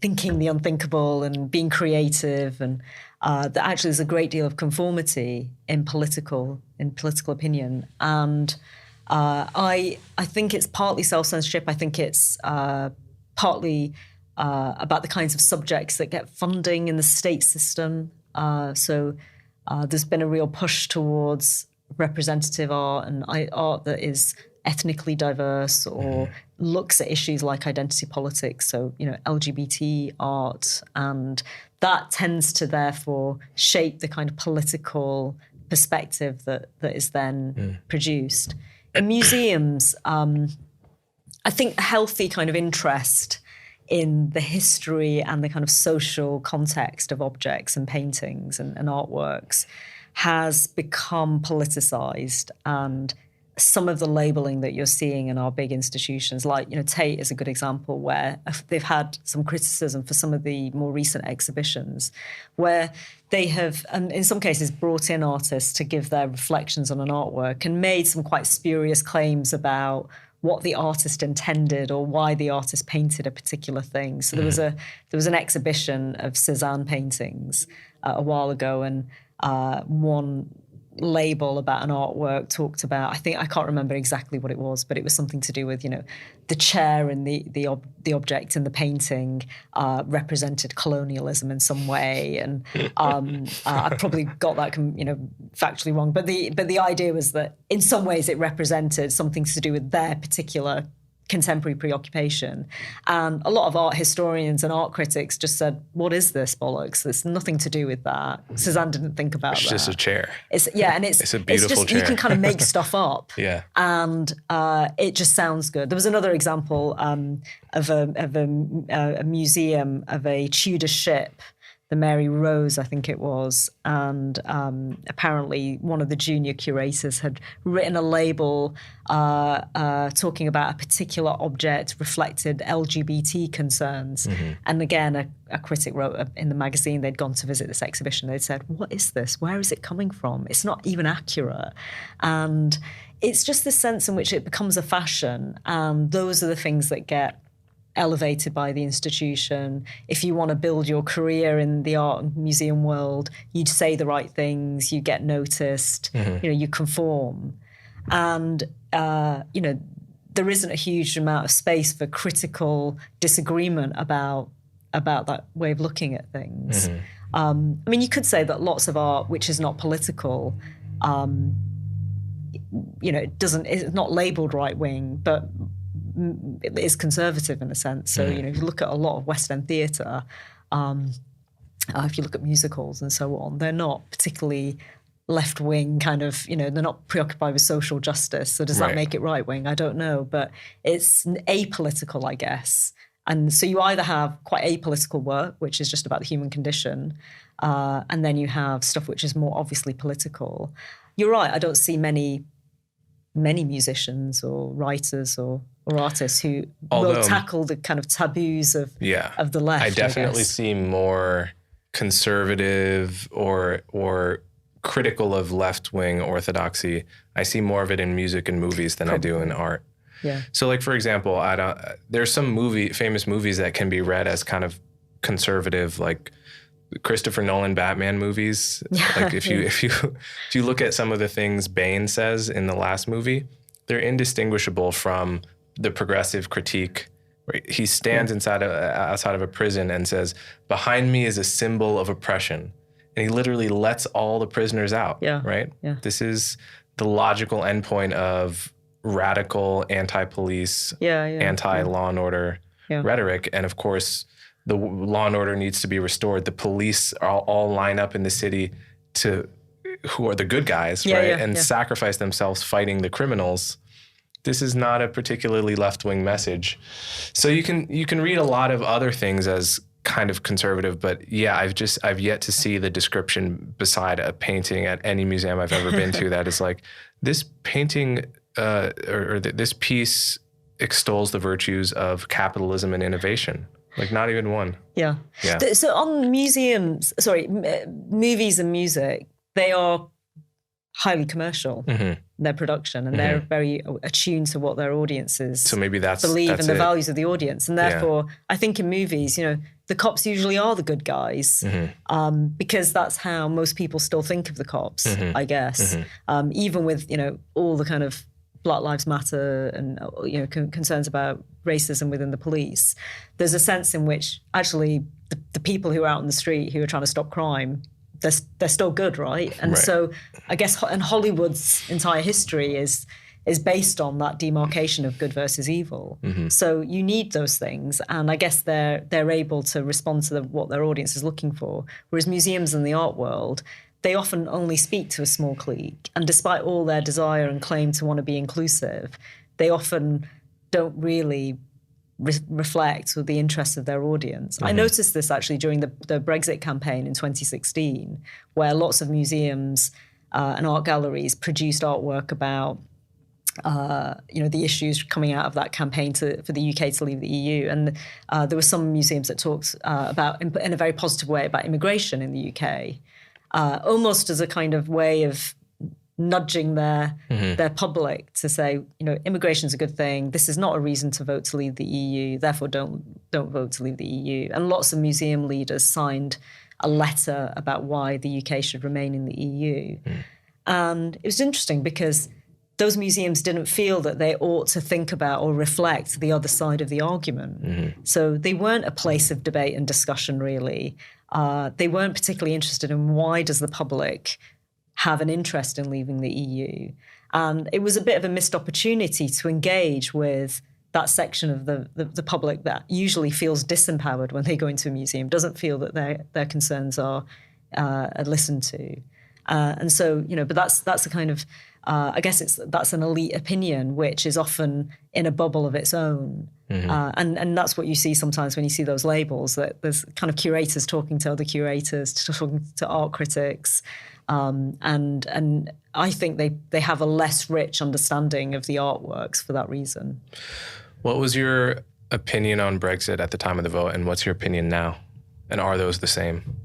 thinking the unthinkable and being creative, and that actually there's a great deal of conformity in political opinion. And I think it's partly self-censorship. I think it's partly about the kinds of subjects that get funding in the state system. So there's been a real push towards representative art and art that is ethnically diverse or looks at issues like identity politics, so LGBT art, and that tends to therefore shape the kind of political perspective that is then produced. In museums, I think a healthy kind of interest in the history and the kind of social context of objects and paintings and artworks has become politicized, and some of the labeling that you're seeing in our big institutions, like Tate is a good example, where they've had some criticism for some of the more recent exhibitions, where they have, in some cases, brought in artists to give their reflections on an artwork and made some quite spurious claims about what the artist intended or why the artist painted a particular thing. So there was an exhibition of Cézanne paintings a while ago, and one label about an artwork talked about, I can't remember exactly what it was, but it was something to do with, the chair and the object in the painting represented colonialism in some way. And I probably got that, factually wrong. But the idea was that in some ways it represented something to do with their particular contemporary preoccupation. And a lot of art historians and art critics just said, what is this bollocks? There's nothing to do with that. Cézanne didn't think about that. It's just a chair. It's a beautiful chair. You can kind of make stuff up. Yeah. And it just sounds good. There was another example of a museum of a Tudor ship, the Mary Rose, I think it was. And apparently one of the junior curators had written a label talking about a particular object reflected LGBT concerns. Mm-hmm. And again, a critic wrote in the magazine, they'd gone to visit this exhibition. They'd said, what is this? Where is it coming from? It's not even accurate. And it's just this sense in which it becomes a fashion. And those are the things that get elevated by the institution. If you want to build your career in the art and museum world, you say the right things, you get noticed, you conform. And, there isn't a huge amount of space for critical disagreement about that way of looking at things. Mm-hmm. You could say that lots of art, which is not political, it's not labeled right-wing, but it is conservative in a sense. So, if you look at a lot of West End theatre, if you look at musicals and so on, they're not particularly left-wing kind of, they're not preoccupied with social justice. So does that make it right-wing? I don't know. But it's apolitical, I guess. And so you either have quite apolitical work, which is just about the human condition, and then you have stuff which is more obviously political. You're right, I don't see many musicians or writers or artists who will tackle the kind of taboos of the left. I definitely see more conservative or critical of left-wing orthodoxy. I see more of it in music and movies than I do in art. Yeah. So, like, for example, there's some famous movies that can be read as kind of conservative, like Christopher Nolan Batman movies. Like if you look at some of the things Bane says in the last movie, they're indistinguishable from the progressive critique. Right? He stands outside of a prison and says, "Behind me is a symbol of oppression," and he literally lets all the prisoners out. Yeah. Right. Yeah. This is the logical endpoint of radical anti-police, anti-law and order rhetoric, and of course, the law and order needs to be restored. The police all line up in the city who are the good guys, right? Sacrifice themselves fighting the criminals. This is not a particularly left-wing message. So you can read a lot of other things as kind of conservative, but I've yet to see the description beside a painting at any museum I've ever been to that is like, this painting or this piece extols the virtues of capitalism and innovation. Like, not even one. Yeah. So on movies and music, they are highly commercial, their production, and they're very attuned to what their audiences believe and the values of the audience. And therefore, I think in movies, the cops usually are the good guys because that's how most people still think of the cops, I guess. Even with, all the kind of Black Lives Matter and concerns about racism within the police, there's a sense in which actually the people who are out on the street who are trying to stop crime, they're still good, right? And so I guess and Hollywood's entire history is based on that demarcation of good versus evil. So you need those things, and I guess they're able to respond to what their audience is looking for. Whereas museums in the art world, they often only speak to a small clique. And despite all their desire and claim to want to be inclusive, they often don't really reflect with the interests of their audience. I noticed this actually during the Brexit campaign in 2016, where lots of museums and art galleries produced artwork about the issues coming out of that campaign for the UK to leave the EU. And there were some museums that talked about, in a very positive way, about immigration in the UK. Almost as a kind of way of nudging their public to say, immigration's a good thing. This is not a reason to vote to leave the EU. Therefore, don't vote to leave the EU. And lots of museum leaders signed a letter about why the UK should remain in the EU. And it was interesting because those museums didn't feel that they ought to think about or reflect the other side of the argument. So they weren't a place of debate and discussion, really. They weren't particularly interested in why does the public have an interest in leaving the EU. And it was a bit of a missed opportunity to engage with that section of the public that usually feels disempowered when they go into a museum, doesn't feel that their concerns are listened to. And so, but that's a kind of, I guess that's an elite opinion, which is often in a bubble of its own. And that's what you see sometimes when you see those labels, that there's kind of curators talking to other curators, talking to art critics. And I think they have a less rich understanding of the artworks for that reason. What was your opinion on Brexit at the time of the vote, and what's your opinion now? And are those the same?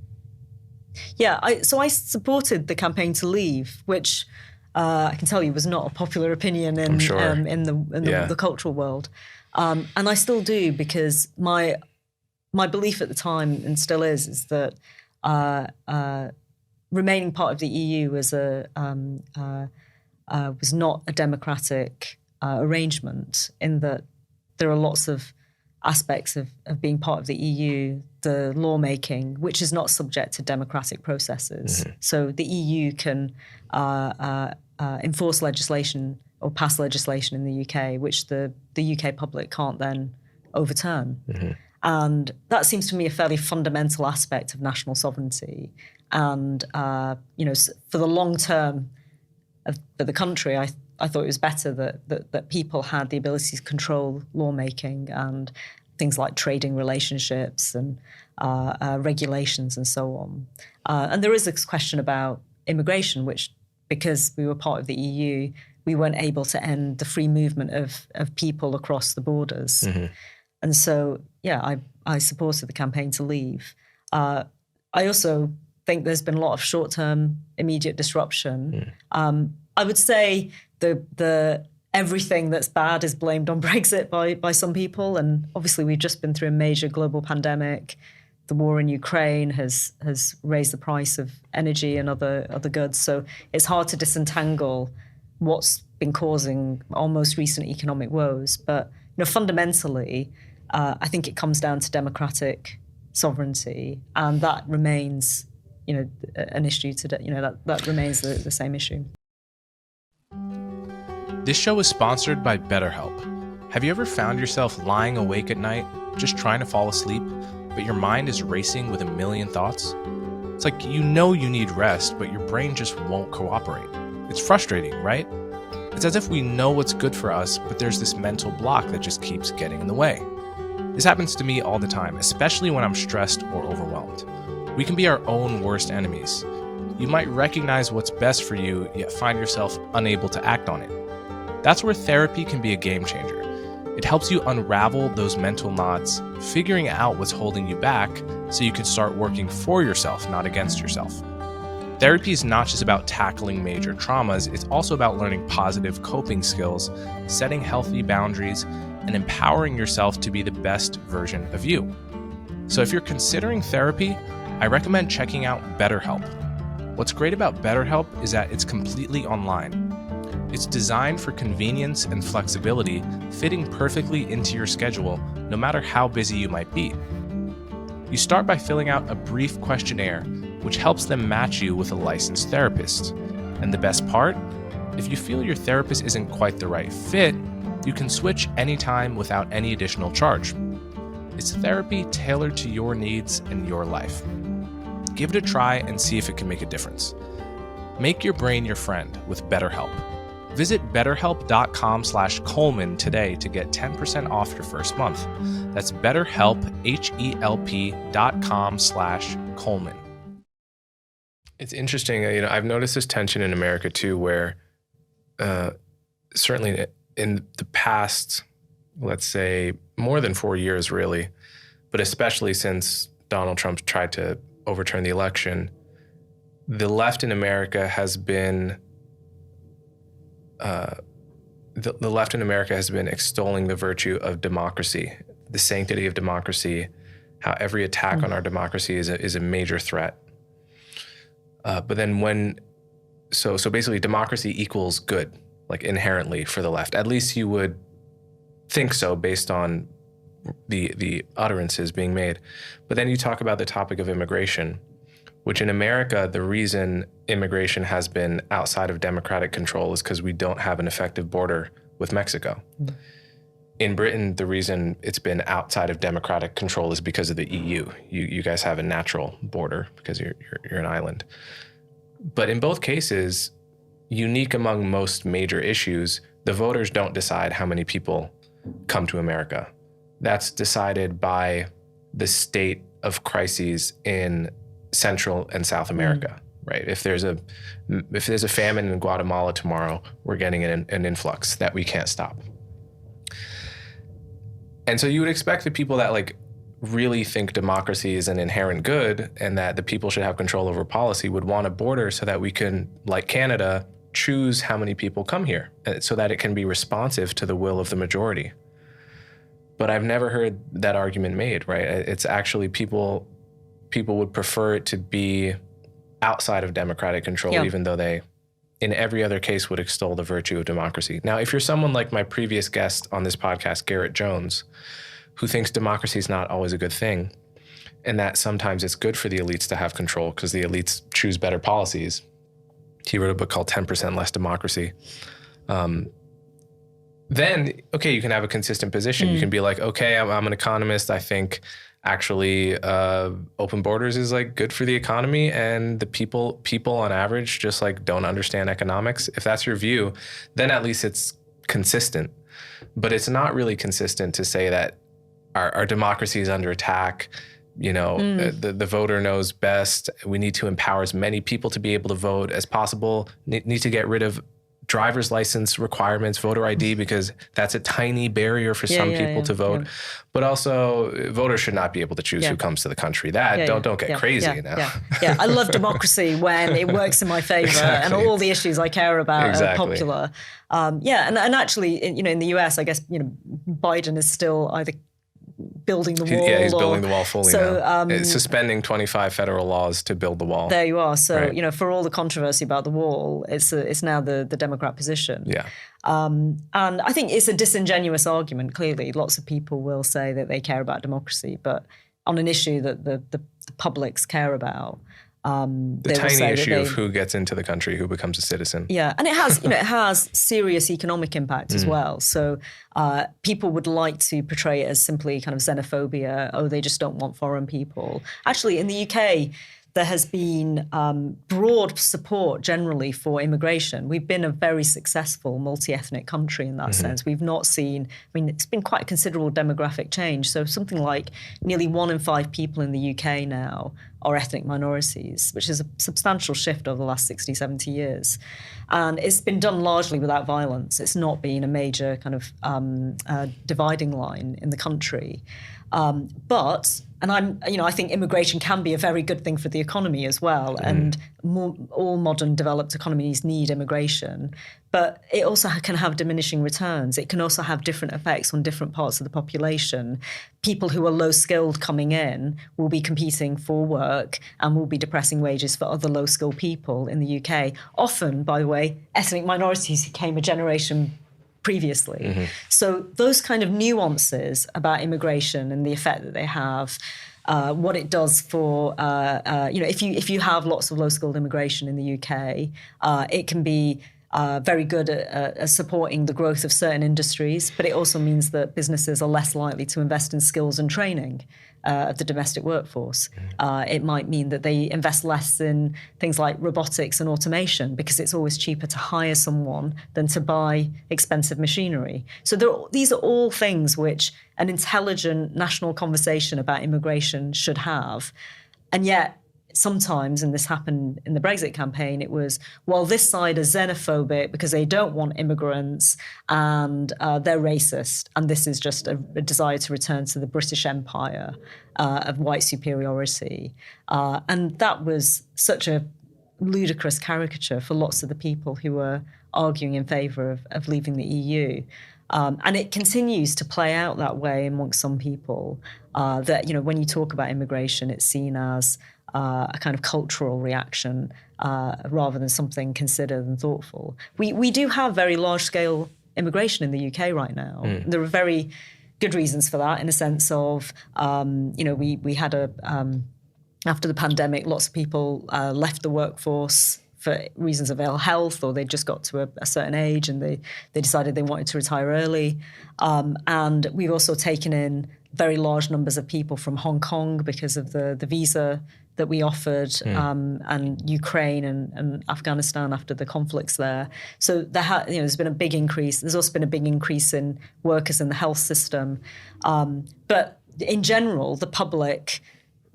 Yeah, so I supported the campaign to leave, which I can tell you was not a popular opinion in the cultural world, and I still do, because my belief at the time, and still is that remaining part of the EU was not a democratic arrangement, in that there are lots of aspects of being part of the EU, the lawmaking, which is not subject to democratic processes. So the EU can enforce legislation or pass legislation in the UK, which the UK public can't then overturn. And that seems to me a fairly fundamental aspect of national sovereignty. And, for the long term for the country, I thought it was better that people had the ability to control lawmaking and things like trading relationships and regulations and so on. And there is this question about immigration, which, because we were part of the EU, we weren't able to end the free movement of people across the borders. And so, I supported the campaign to leave. I also think there's been a lot of short-term, immediate disruption. I would say the everything that's bad is blamed on Brexit by some people, and obviously we've just been through a major global pandemic. The war in Ukraine has raised the price of energy and other goods, so it's hard to disentangle what's been causing our most recent economic woes. But fundamentally, I think it comes down to democratic sovereignty, and that remains, an issue today. That remains the same issue. This show is sponsored by BetterHelp. Have you ever found yourself lying awake at night, just trying to fall asleep, but your mind is racing with a million thoughts? It's like you need rest, but your brain just won't cooperate. It's frustrating, right? It's as if we know what's good for us, but there's this mental block that just keeps getting in the way. This happens to me all the time, especially when I'm stressed or overwhelmed. We can be our own worst enemies. You might recognize what's best for you, yet find yourself unable to act on it. That's where therapy can be a game changer. It helps you unravel those mental knots, figuring out what's holding you back so you can start working for yourself, not against yourself. Therapy is not just about tackling major traumas, it's also about learning positive coping skills, setting healthy boundaries, and empowering yourself to be the best version of you. So if you're considering therapy, I recommend checking out BetterHelp. What's great about BetterHelp is that it's completely online. It's designed for convenience and flexibility, fitting perfectly into your schedule, no matter how busy you might be. You start by filling out a brief questionnaire, which helps them match you with a licensed therapist. And the best part? If you feel your therapist isn't quite the right fit, you can switch anytime without any additional charge. It's therapy tailored to your needs and your life. Give it a try and see if it can make a difference. Make your brain your friend with BetterHelp. Visit betterhelp.com/Coleman today to get 10% off your first month. That's BetterHelp, HELP.com/Coleman. It's interesting. I've noticed this tension in America too, where certainly in the past, let's say more than 4 years really, but especially since Donald Trump tried to overturn the election, the left in America has been the left in America has been extolling the virtue of democracy, the sanctity of democracy, how every attack on our democracy is a major threat. But then when so basically democracy equals good, like inherently for the left. At least you would think so based on the utterances being made. But then you talk about the topic of immigration, which in America, the reason immigration has been outside of democratic control is because we don't have an effective border with Mexico. Mm. In Britain, the reason it's been outside of democratic control is because of the EU. You guys have a natural border because you're an island. But in both cases, unique among most major issues, the voters don't decide how many people come to America. That's decided by the state of crises in Central and South America, right? If there's a famine in Guatemala tomorrow, we're getting an influx that we can't stop. And so you would expect the people that like really think democracy is an inherent good and that the people should have control over policy would want a border so that we can, like Canada, choose how many people come here so that it can be responsive to the will of the majority. But I've never heard that argument made, right? It's actually people would prefer it to be outside of democratic control, even though they, in every other case, would extol the virtue of democracy. Now, if you're someone like my previous guest on this podcast, Garrett Jones, who thinks democracy is not always a good thing, and that sometimes it's good for the elites to have control because the elites choose better policies. He wrote a book called 10% Less Democracy. Then, okay, you can have a consistent position. You can be like, okay, I'm an economist. I think actually open borders is like good for the economy and the people on average just like don't understand economics. If that's your view, then at least it's consistent. But it's not really consistent to say that our democracy is under attack. You know, the voter knows best. We need to empower as many people to be able to vote as possible. Need to get rid of driver's license requirements, voter ID, because that's a tiny barrier for some people to vote. But also, voters should not be able to choose who comes to the country. Don't get crazy now. I love democracy when it works in my favor and all the issues I care about are popular. And actually, in the US, I guess Biden is still either building the wall. He's building the wall fully now. It's suspending 25 federal laws to build the wall. There you are. So, for all the controversy about the wall, it's now the Democrat position. Yeah. And I think it's a disingenuous argument, clearly. Lots of people will say that they care about democracy, but on an issue that the publics care about, the tiny issue of who gets into the country, who becomes a citizen. Yeah, and it has, it has serious economic impact as well. So people would like to portray it as simply kind of xenophobia. Oh, they just don't want foreign people. Actually, in the UK, there has been broad support generally for immigration. We've been a very successful multi-ethnic country in that sense. We've not seen, it's been quite a considerable demographic change. So something like nearly 1 in 5 people in the UK now are ethnic minorities, which is a substantial shift over the last 60, 70 years. And it's been done largely without violence. It's not been a major kind of dividing line in the country. I think immigration can be a very good thing for the economy as well. And all modern developed economies need immigration. But it also can have diminishing returns. It can also have different effects on different parts of the population. People who are low-skilled coming in will be competing for work and will be depressing wages for other low-skilled people in the UK. Often, by the way, ethnic minorities who came a generation previously. So those kind of nuances about immigration and the effect that they have, what it does for, if you have lots of low-skilled immigration in the UK, it can be very good at supporting the growth of certain industries, but it also means that businesses are less likely to invest in skills and training of the domestic workforce. It might mean that they invest less in things like robotics and automation because it's always cheaper to hire someone than to buy expensive machinery. So these are all things which an intelligent national conversation about immigration should have. And yet, sometimes, and this happened in the Brexit campaign, it was, well, this side is xenophobic because they don't want immigrants and they're racist. And this is just a desire to return to the British Empire of white superiority. And that was such a ludicrous caricature for lots of the people who were arguing in favour of leaving the EU. And it continues to play out that way amongst some people, that, when you talk about immigration, it's seen as a kind of cultural reaction rather than something considered and thoughtful. We do have very large-scale immigration in the UK right now. There are very good reasons for that, in a sense of, we had after the pandemic, lots of people left the workforce for reasons of ill health, or they just got to a certain age and they decided they wanted to retire early. And we've also taken in very large numbers of people from Hong Kong because of the visa that we offered, and Ukraine and Afghanistan after the conflicts there. So there's been a big increase. There's also been a big increase in workers in the health system. But in general, the public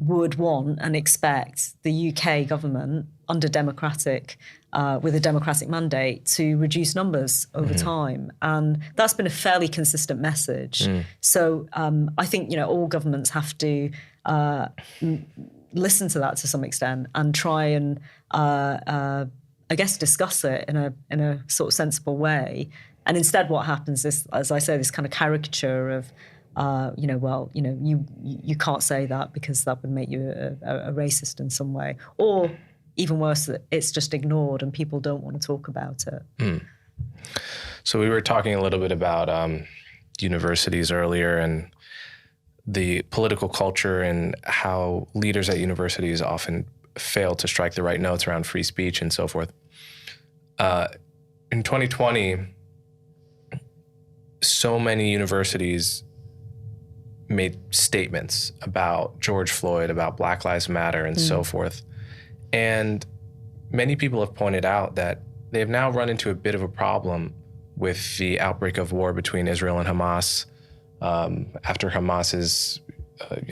would want and expect the UK government under with a democratic mandate to reduce numbers over time. And that's been a fairly consistent message. So I think, all governments have to listen to that to some extent and try and, I guess, discuss it in a sort of sensible way. And instead what happens is, as I say, this kind of caricature of, you can't say that because that would make you a racist in some way. Or even worse, it's just ignored and people don't want to talk about it. So we were talking a little bit about universities earlier and the political culture and how leaders at universities often fail to strike the right notes around free speech and so forth. In 2020, so many universities made statements about George Floyd, about Black Lives Matter, and so forth. And many people have pointed out that they have now run into a bit of a problem with the outbreak of war between Israel and Hamas, after Hamas's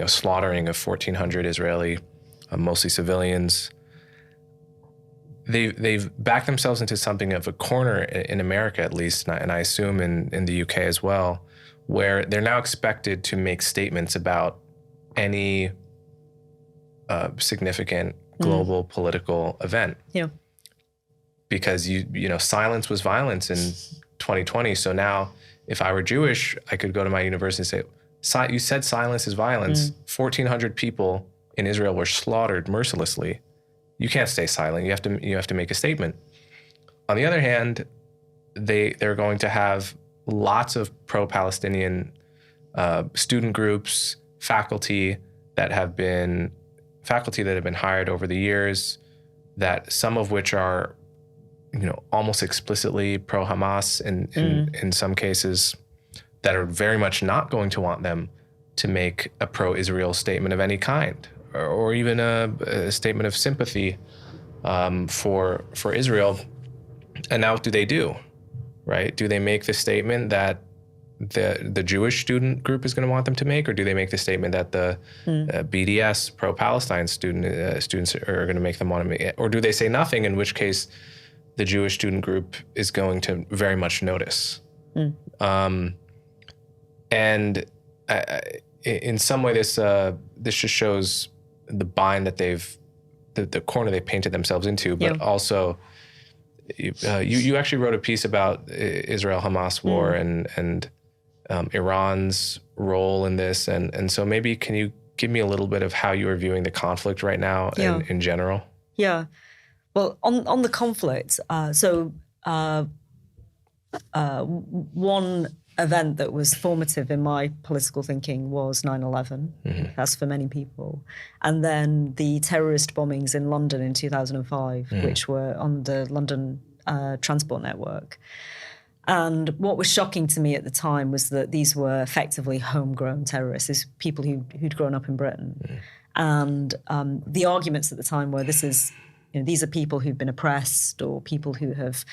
slaughtering of 1,400 Israeli, mostly civilians. They've backed themselves into something of a corner in America, at least, and I assume in the UK as well, where they're now expected to make statements about any significant global political event. Yeah. Because silence was violence in 2020. So now, if I were Jewish, I could go to my university and say, "You said silence is violence. 1,400 people in Israel were slaughtered mercilessly. You can't stay silent. You have to make a statement." On the other hand, they're going to have lots of pro-Palestinian student groups, faculty that have been hired over the years, that some of which are, almost explicitly pro-Hamas in some cases, that are very much not going to want them to make a pro-Israel statement of any kind, or even a statement of sympathy for Israel. And now what do they do? Right? Do they make the statement that the Jewish student group is going to want them to make, or do they make the statement that the BDS, pro-Palestine students are going to make them want to make it? Or do they say nothing, in which case the Jewish student group is going to very much notice? And in some way, this just shows the bind that the corner they painted themselves into, but also, you actually wrote a piece about Israel-Hamas war and Iran's role in this, and so maybe can you give me a little bit of how you are viewing the conflict right now in general? Yeah, well, on the conflict, one event that was formative in my political thinking was 9/11, as for many people. And then the terrorist bombings in London in 2005, which were on the London transport network. And what was shocking to me at the time was that these were effectively homegrown terrorists, these people who'd grown up in Britain. And the arguments at the time were these are people who've been oppressed, or people who have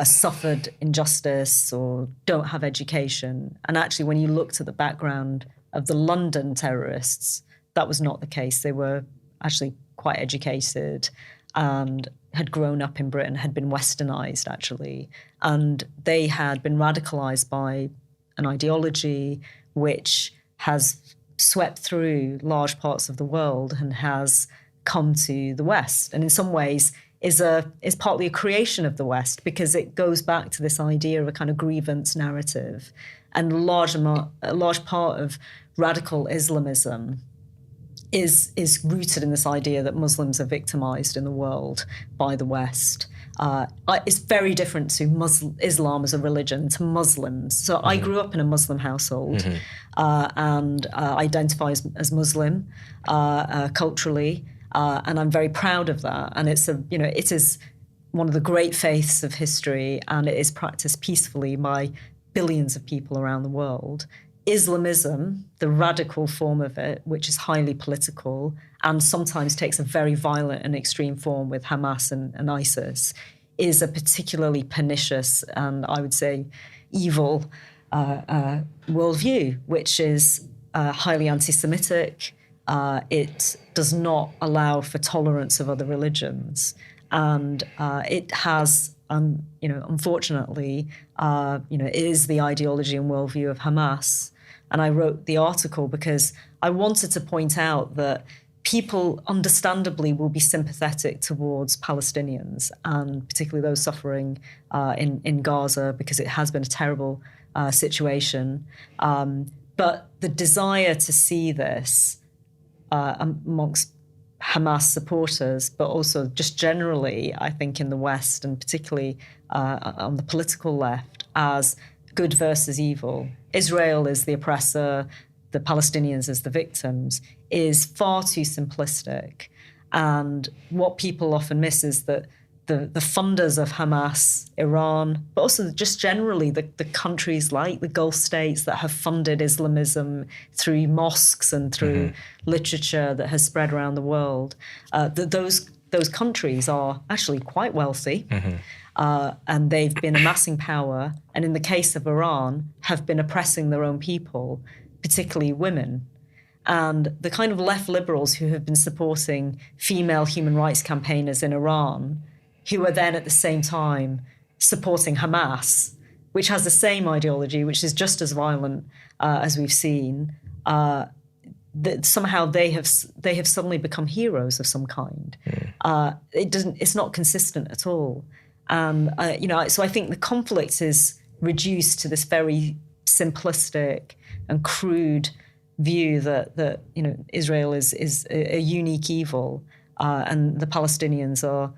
suffered injustice or don't have education. And actually, when you looked at the background of the London terrorists, that was not the case. They were actually quite educated and had grown up in Britain, had been westernized, actually. And they had been radicalized by an ideology which has swept through large parts of the world and has come to the West, and in some ways is partly a creation of the West, because it goes back to this idea of a kind of grievance narrative. And a large part of radical Islamism is rooted in this idea that Muslims are victimized in the world by the West. It's very different to Islam as a religion, to Muslims. So I grew up in a Muslim household and identify as Muslim culturally, and I'm very proud of that. And it is one of the great faiths of history, and it is practiced peacefully by billions of people around the world. Islamism, the radical form of it, which is highly political and sometimes takes a very violent and extreme form with Hamas and ISIS, is a particularly pernicious and, I would say, evil worldview, which is highly anti-Semitic. It does not allow for tolerance of other religions. And it has, unfortunately, it is the ideology and worldview of Hamas. And I wrote the article because I wanted to point out that people understandably will be sympathetic towards Palestinians, and particularly those suffering in Gaza, because it has been a terrible situation. But the desire to see this amongst Hamas supporters, but also just generally, I think, in the West, and particularly on the political left, as good versus evil. Israel is the oppressor, the Palestinians as the victims, is far too simplistic. And what people often miss is that the funders of Hamas, Iran, but also just generally the countries like the Gulf states that have funded Islamism through mosques and through literature that has spread around the world, those countries are actually quite wealthy. And they've been amassing power, and in the case of Iran, have been oppressing their own people, particularly women. And the kind of left liberals who have been supporting female human rights campaigners in Iran, who are then at the same time supporting Hamas, which has the same ideology, which is just as violent as we've seen, that somehow they have suddenly become heroes of some kind. It's not consistent at all. So I think the conflict is reduced to this very simplistic and crude view that Israel is a unique evil, and the Palestinians are,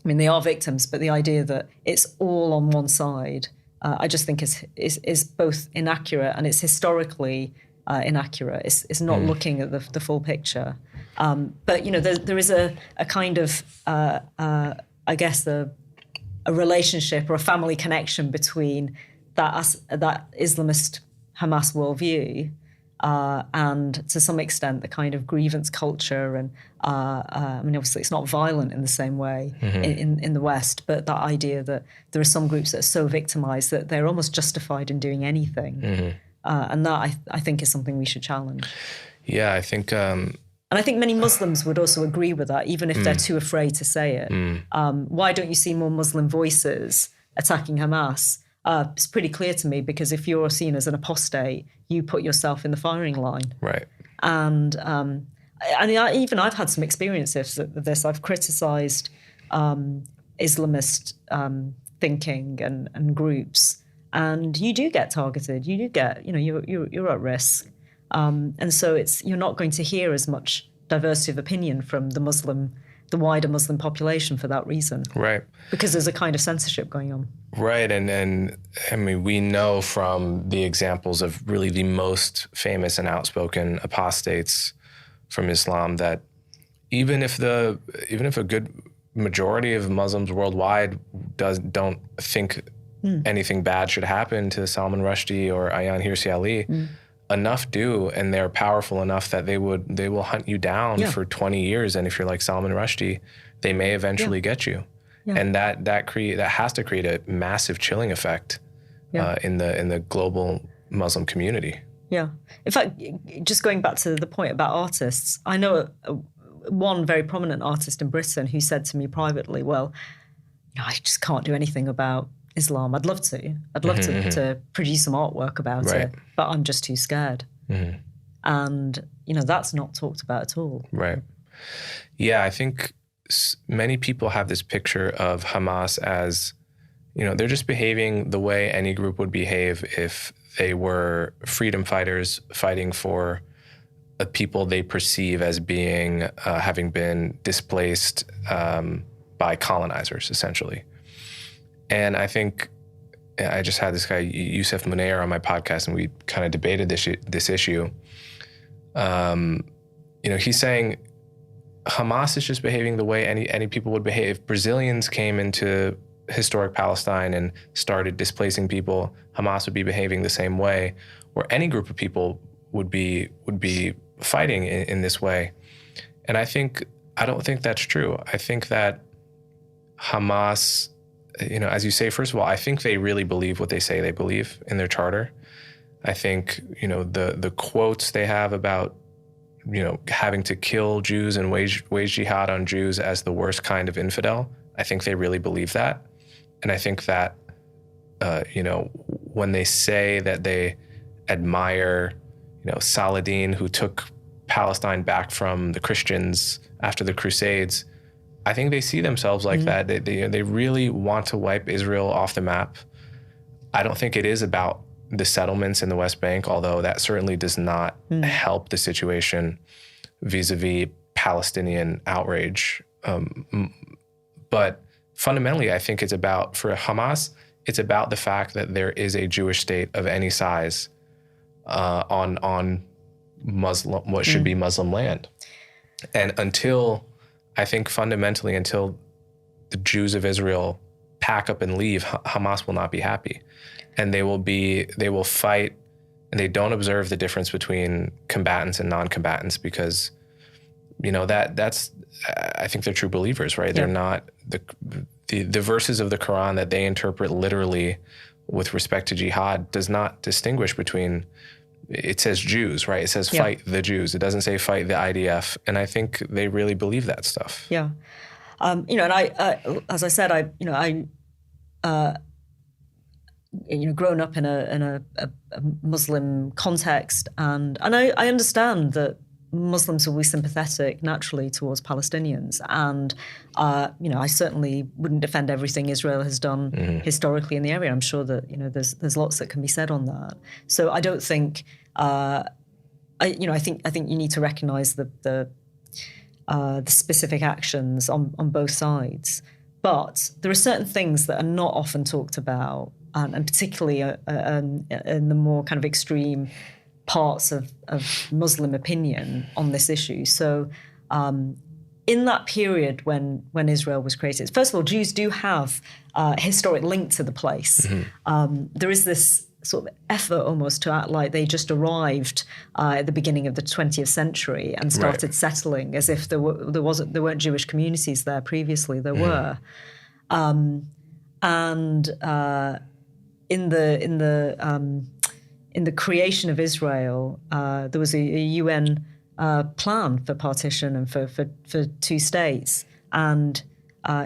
they are victims, but the idea that it's all on one side, I just think is both inaccurate, and it's historically inaccurate. It's not looking at the full picture. But there is a kind of I guess a relationship or a family connection between that Islamist Hamas worldview and, to some extent, the kind of grievance culture. And obviously it's not violent in the same way in the West, but that idea that there are some groups that are so victimized that they're almost justified in doing anything. And that, I think, is something we should challenge. Yeah, I think... And I think many Muslims would also agree with that, even if they're too afraid to say it. Why don't you see more Muslim voices attacking Hamas? It's pretty clear to me, because if you're seen as an apostate, you put yourself in the firing line. Right. And I've had some experiences with this. I've criticised Islamist thinking and groups, and you do get targeted. You do get, you're at risk. And so you're not going to hear as much diversity of opinion from the wider Muslim population for that reason. Right. Because there's a kind of censorship going on. Right. And we know from the examples of really the most famous and outspoken apostates from Islam that even if a good majority of Muslims worldwide don't think anything bad should happen to Salman Rushdie or Ayaan Hirsi Ali, enough do, and they're powerful enough that they will hunt you down for 20 years. And if you're like Salman Rushdie, they may eventually get you. Yeah. And that has to create a massive chilling effect in the global Muslim community. Yeah. In fact, just going back to the point about artists, I know one very prominent artist in Britain who said to me privately, well, I just can't do anything about Islam. I'd love to. To produce some artwork about it, but I'm just too scared. And, that's not talked about at all. Right. Yeah, I think many people have this picture of Hamas as, they're just behaving the way any group would behave if they were freedom fighters fighting for people they perceive as being having been displaced by colonizers, essentially. And I think I just had this guy Youssef Munira on my podcast, and we kind of debated this issue. He's saying Hamas is just behaving the way any people would behave. If Brazilians came into historic Palestine and started displacing people, Hamas would be behaving the same way, or any group of people would be fighting in this way. And I don't think that's true. I think that Hamas, as you say, first of all, I think they really believe what they say they believe in their charter. I think, the quotes they have about, having to kill Jews and wage jihad on Jews as the worst kind of infidel, I think they really believe that. And I think that, when they say that they admire, Saladin, who took Palestine back from the Christians after the Crusades, I think they see themselves like that. They really want to wipe Israel off the map. I don't think it is about the settlements in the West Bank, although that certainly does not help the situation vis-a-vis Palestinian outrage. But fundamentally, I think for Hamas, it's about the fact that there is a Jewish state of any size on Muslim, what should be Muslim land. And fundamentally, until the Jews of Israel pack up and leave, Hamas will not be happy. And they will fight, and they don't observe the difference between combatants and non-combatants because, I think they're true believers, right? Yeah. They're not, the verses of the Quran that they interpret literally with respect to jihad does not distinguish between, it says Jews, right? It says fight the Jews. It doesn't say fight the IDF. And I think they really believe that stuff. Yeah. And I, as I said, grown up in a Muslim context, and I understand that Muslims will be sympathetic naturally towards Palestinians, and I certainly wouldn't defend everything Israel has done historically in the area. I'm sure that there's lots that can be said on that. So I don't think I think you need to recognise the specific actions on both sides, but there are certain things that are not often talked about. And particularly in the more kind of extreme parts of Muslim opinion on this issue. So in that period when Israel was created, first of all, Jews do have a historic link to the place. There is this sort of effort almost to act like they just arrived at the beginning of the 20th century and started settling as if there weren't Jewish communities there previously. There were. In the creation of Israel, there was a UN plan for partition and for two states, and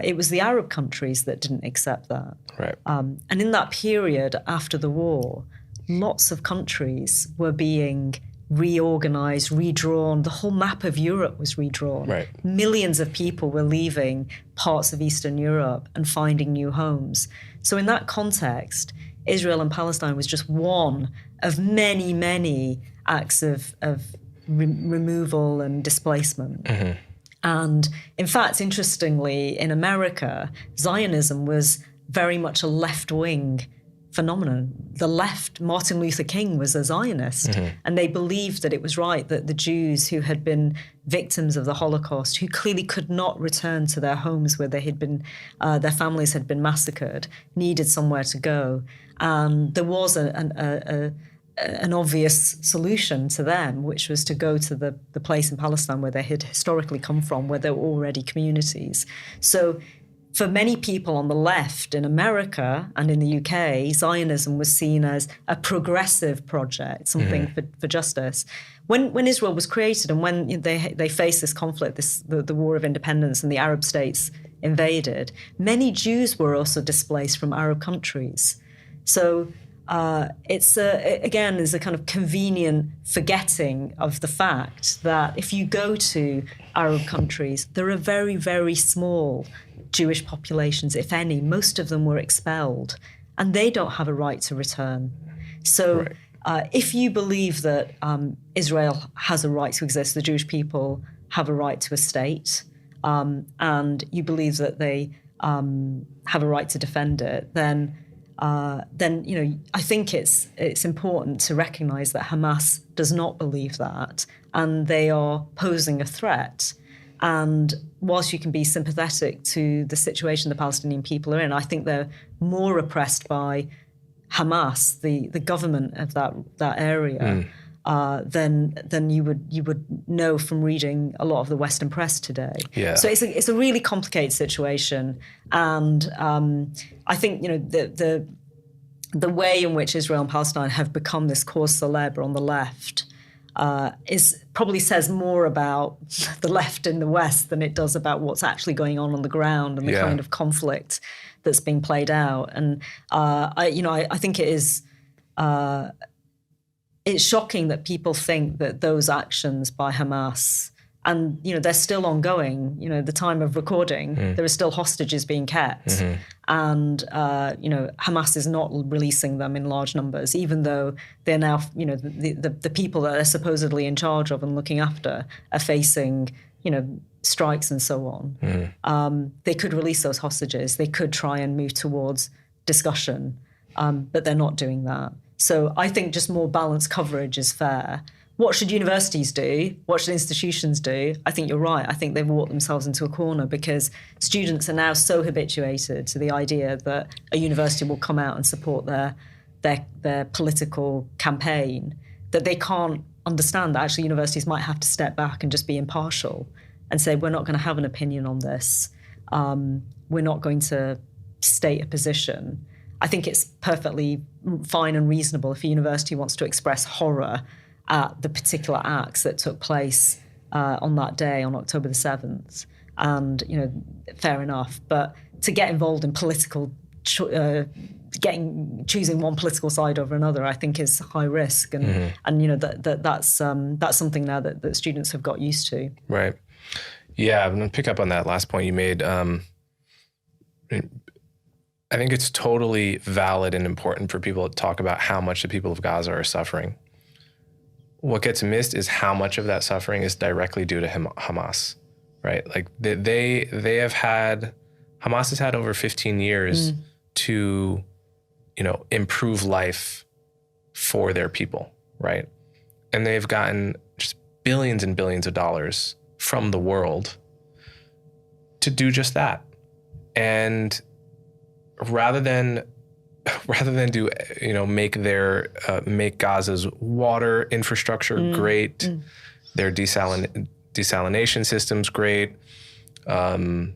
it was the Arab countries that didn't accept that. Right. And in that period after the war, lots of countries were being reorganized, redrawn. The whole map of Europe was redrawn. Right. Millions of people were leaving parts of Eastern Europe and finding new homes. So in that context, Israel and Palestine was just one of many, many acts of removal and displacement. And in fact, interestingly, in America, Zionism was very much a left-wing phenomenon. The left, Martin Luther King was a Zionist, and they believed that it was right that the Jews who had been victims of the Holocaust, who clearly could not return to their homes where they had been, their families had been massacred, needed somewhere to go. And there was an obvious solution to them, which was to go to the place in Palestine where they had historically come from, where there were already communities. So for many people on the left in America and in the UK, Zionism was seen as a progressive project, something for justice. When Israel was created and when they faced this conflict, the War of Independence and the Arab states invaded, many Jews were also displaced from Arab countries. So it's again, there's a kind of convenient forgetting of the fact that if you go to Arab countries, there are very, very small Jewish populations, if any. Most of them were expelled, and they don't have a right to return. So if you believe that Israel has a right to exist, the Jewish people have a right to a state, and you believe that they have a right to defend it, then I think it's important to recognise that Hamas does not believe that, and they are posing a threat. And whilst you can be sympathetic to the situation the Palestinian people are in, I think they're more oppressed by Hamas, the government of that area, than you would know from reading a lot of the Western press today. Yeah. So it's a really complicated situation, and I think the way in which Israel and Palestine have become this cause célèbre on the left probably says more about the left in the West than it does about what's actually going on the ground and the kind of conflict that's being played out. And I think it is it's shocking that people think that those actions by Hamas, and they're still ongoing. The time of recording, there are still hostages being kept, and Hamas is not releasing them in large numbers, even though they're now the people that they're supposedly in charge of and looking after are facing strikes and so on. They could release those hostages. They could try and move towards discussion, but they're not doing that. So I think just more balanced coverage is fair. What should universities do? What should institutions do? I think you're right. I think they've walked themselves into a corner because students are now so habituated to the idea that a university will come out and support their political campaign that they can't understand that actually universities might have to step back and just be impartial and say, we're not going to have an opinion on this. We're not going to state a position. I think it's perfectly fine and reasonable if a university wants to express horror at the particular acts that took place on that day, on October the 7th. And, fair enough. But to get involved in political, choosing one political side over another, I think is high risk. And, that's something now that students have got used to. Right. Yeah, I'm going to pick up on that last point you made. I think it's totally valid and important for people to talk about how much the people of Gaza are suffering. What gets missed is how much of that suffering is directly due to Hamas, right? Like Hamas has had over 15 years to, improve life for their people, right? And they've gotten just billions and billions of dollars from the world to do just that. And rather than do make Gaza's water infrastructure great, their desalination systems great, their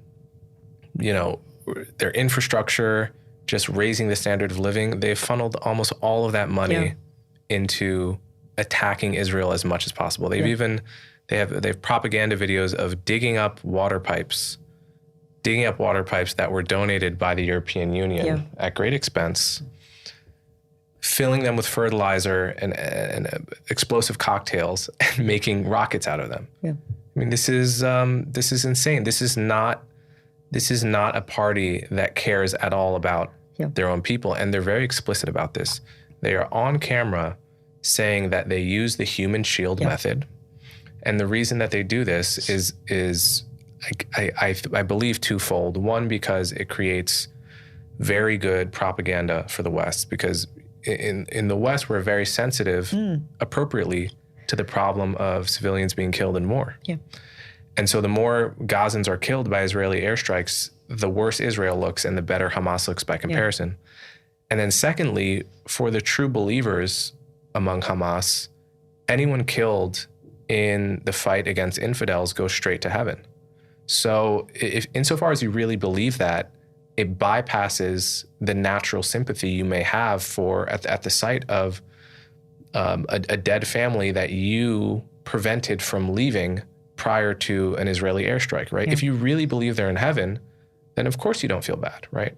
infrastructure, just raising the standard of living, they've funneled almost all of that money into attacking Israel as much as possible. They have propaganda videos of digging up water pipes that were donated by the European Union at great expense, filling them with fertilizer and explosive cocktails and making rockets out of them. Yeah. I mean, this is insane. This is not a party that cares at all about their own people, and they're very explicit about this. They are on camera saying that they use the human shield method, and the reason that they do this is I believe twofold. One, because it creates very good propaganda for the West, because in the West, we're very sensitive, appropriately, to the problem of civilians being killed in war. Yeah. And so the more Gazans are killed by Israeli airstrikes, the worse Israel looks and the better Hamas looks by comparison. Yeah. And then secondly, for the true believers among Hamas, anyone killed in the fight against infidels goes straight to heaven. So if insofar as you really believe that, it bypasses the natural sympathy you may have for at the sight of a dead family that you prevented from leaving prior to an Israeli airstrike, right? Yeah. If you really believe they're in heaven, then of course you don't feel bad, right?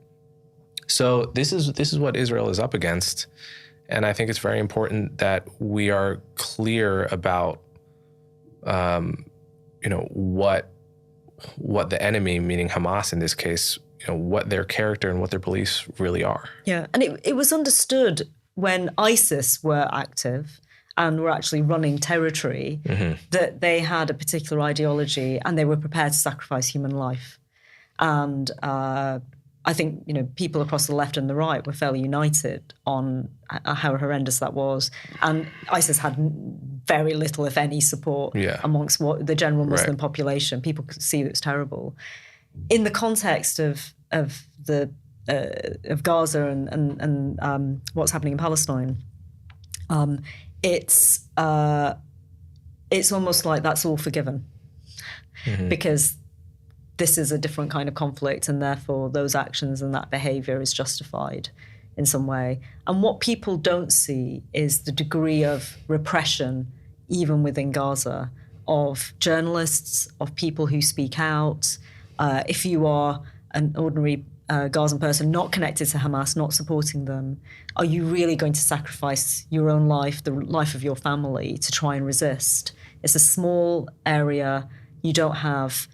So this is what Israel is up against, and I think it's very important that we are clear about, what the enemy, meaning Hamas in this case, what their character and what their beliefs really are. Yeah, and it was understood when ISIS were active and were actually running territory, that they had a particular ideology and they were prepared to sacrifice human life. And I think, you know, people across the left and the right were fairly united on how horrendous that was. And ISIS had very little, if any, support amongst the general Muslim population. People could see that it was terrible. In the context of Gaza and what's happening in Palestine, it's almost like that's all forgiven because this is a different kind of conflict, and therefore those actions and that behavior is justified in some way. And what people don't see is the degree of repression, even within Gaza, of journalists, of people who speak out. If you are an ordinary Gazan person not connected to Hamas, not supporting them, are you really going to sacrifice your own life, the life of your family, to try and resist? It's a small area. You don't have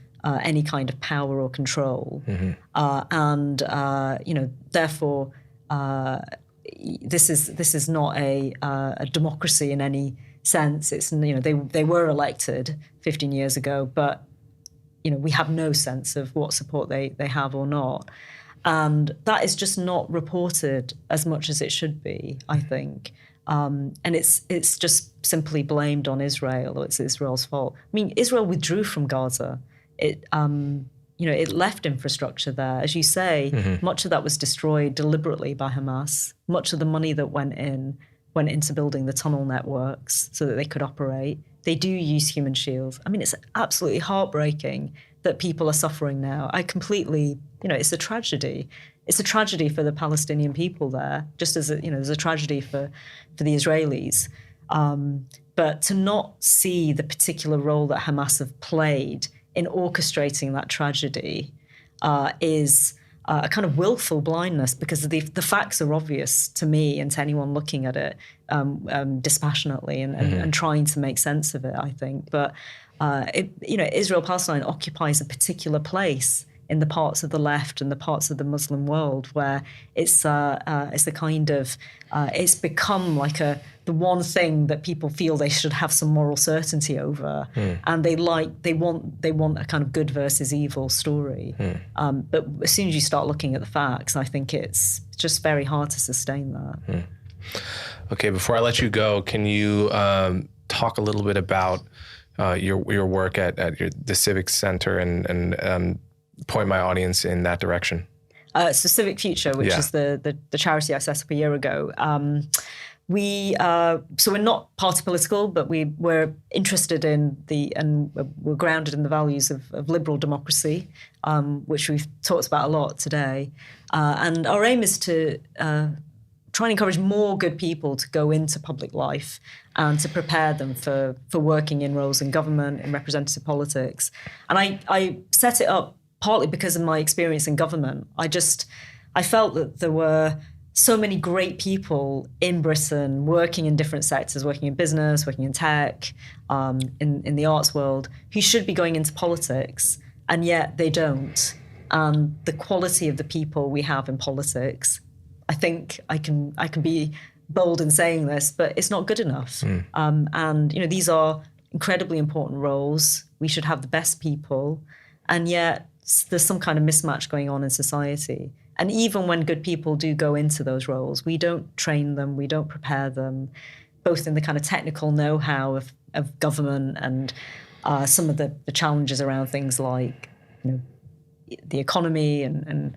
any kind of power or control. Therefore, this is not a democracy in any sense. It's, you know, they were elected 15 years ago, but, you know, we have no sense of what support they have or not. And that is just not reported as much as it should be, I think. And it's just simply blamed on Israel, or it's Israel's fault. I mean, Israel withdrew from Gaza. It left infrastructure there. As you say, much of that was destroyed deliberately by Hamas. Much of the money that went into building the tunnel networks so that they could operate. They do use human shields. I mean, it's absolutely heartbreaking that people are suffering now. It's a tragedy. It's a tragedy for the Palestinian people there, just as there's a tragedy for the Israelis. But to not see the particular role that Hamas have played in orchestrating that tragedy is a kind of willful blindness, because the facts are obvious to me and to anyone looking at it dispassionately and trying to make sense of it, I think. But Israel-Palestine occupies a particular place in the parts of the left and the parts of the Muslim world where it's become like the one thing that people feel they should have some moral certainty over, and they want a kind of good versus evil story. But as soon as you start looking at the facts, I think it's just very hard to sustain that. Okay, before I let you go, can you talk a little bit about your work at the Civic Center and point my audience in that direction? So Civic Future, which is the charity I set up a year ago. So we're not party political, but we're interested in we're grounded in the values of liberal democracy, which we've talked about a lot today. And our aim is to try and encourage more good people to go into public life and to prepare them for working in roles in government, in representative politics. And I set it up partly because of my experience in government. I felt that there were so many great people in Britain working in different sectors, working in business, working in tech, in the arts world, who should be going into politics, and yet they don't. And the quality of the people we have in politics, I think I can be bold in saying this, but it's not good enough. And these are incredibly important roles. We should have the best people, and yet there's some kind of mismatch going on in society. And even when good people do go into those roles, we don't train them, we don't prepare them, both in the kind of technical know-how of government and some of the challenges around things like the economy and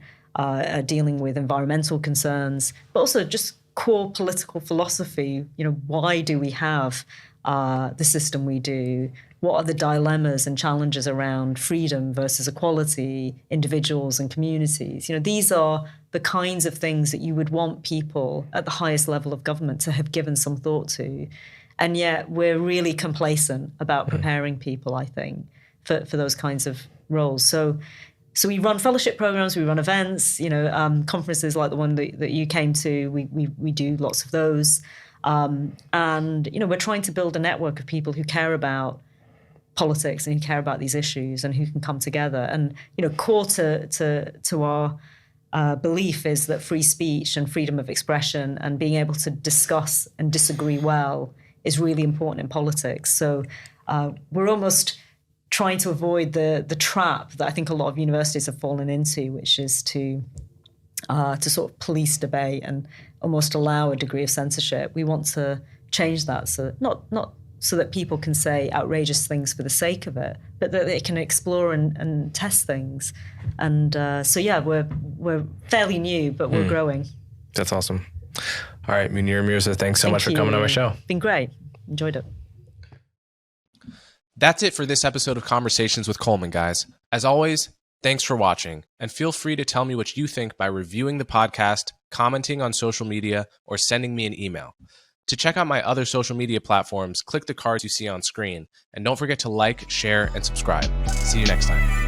dealing with environmental concerns, but also just core political philosophy. Why do we have the system we do? What are the dilemmas and challenges around freedom versus equality, individuals and communities? These are the kinds of things that you would want people at the highest level of government to have given some thought to. And yet we're really complacent about preparing people, I think, for those kinds of roles. So we run fellowship programs, we run events, conferences like the one that you came to. We do lots of those. And we're trying to build a network of people who care about politics and who care about these issues and who can come together. And core to our belief is that free speech and freedom of expression and being able to discuss and disagree well is really important in politics. So we're almost trying to avoid the trap that I think a lot of universities have fallen into, which is to sort of police debate and almost allow a degree of censorship. We want to change that, so not so that people can say outrageous things for the sake of it, but that they can explore and test things. And so yeah, we're fairly new, but we're growing. That's awesome. All right, Munira Mirza, thanks so much for coming on my show. Been great. Enjoyed it. That's it for this episode of Conversations with Coleman, guys. As always, thanks for watching, and feel free to tell me what you think by reviewing the podcast, commenting on social media, or sending me an email. To check out my other social media platforms, click the cards you see on screen, and don't forget to like, share, and subscribe. See you next time.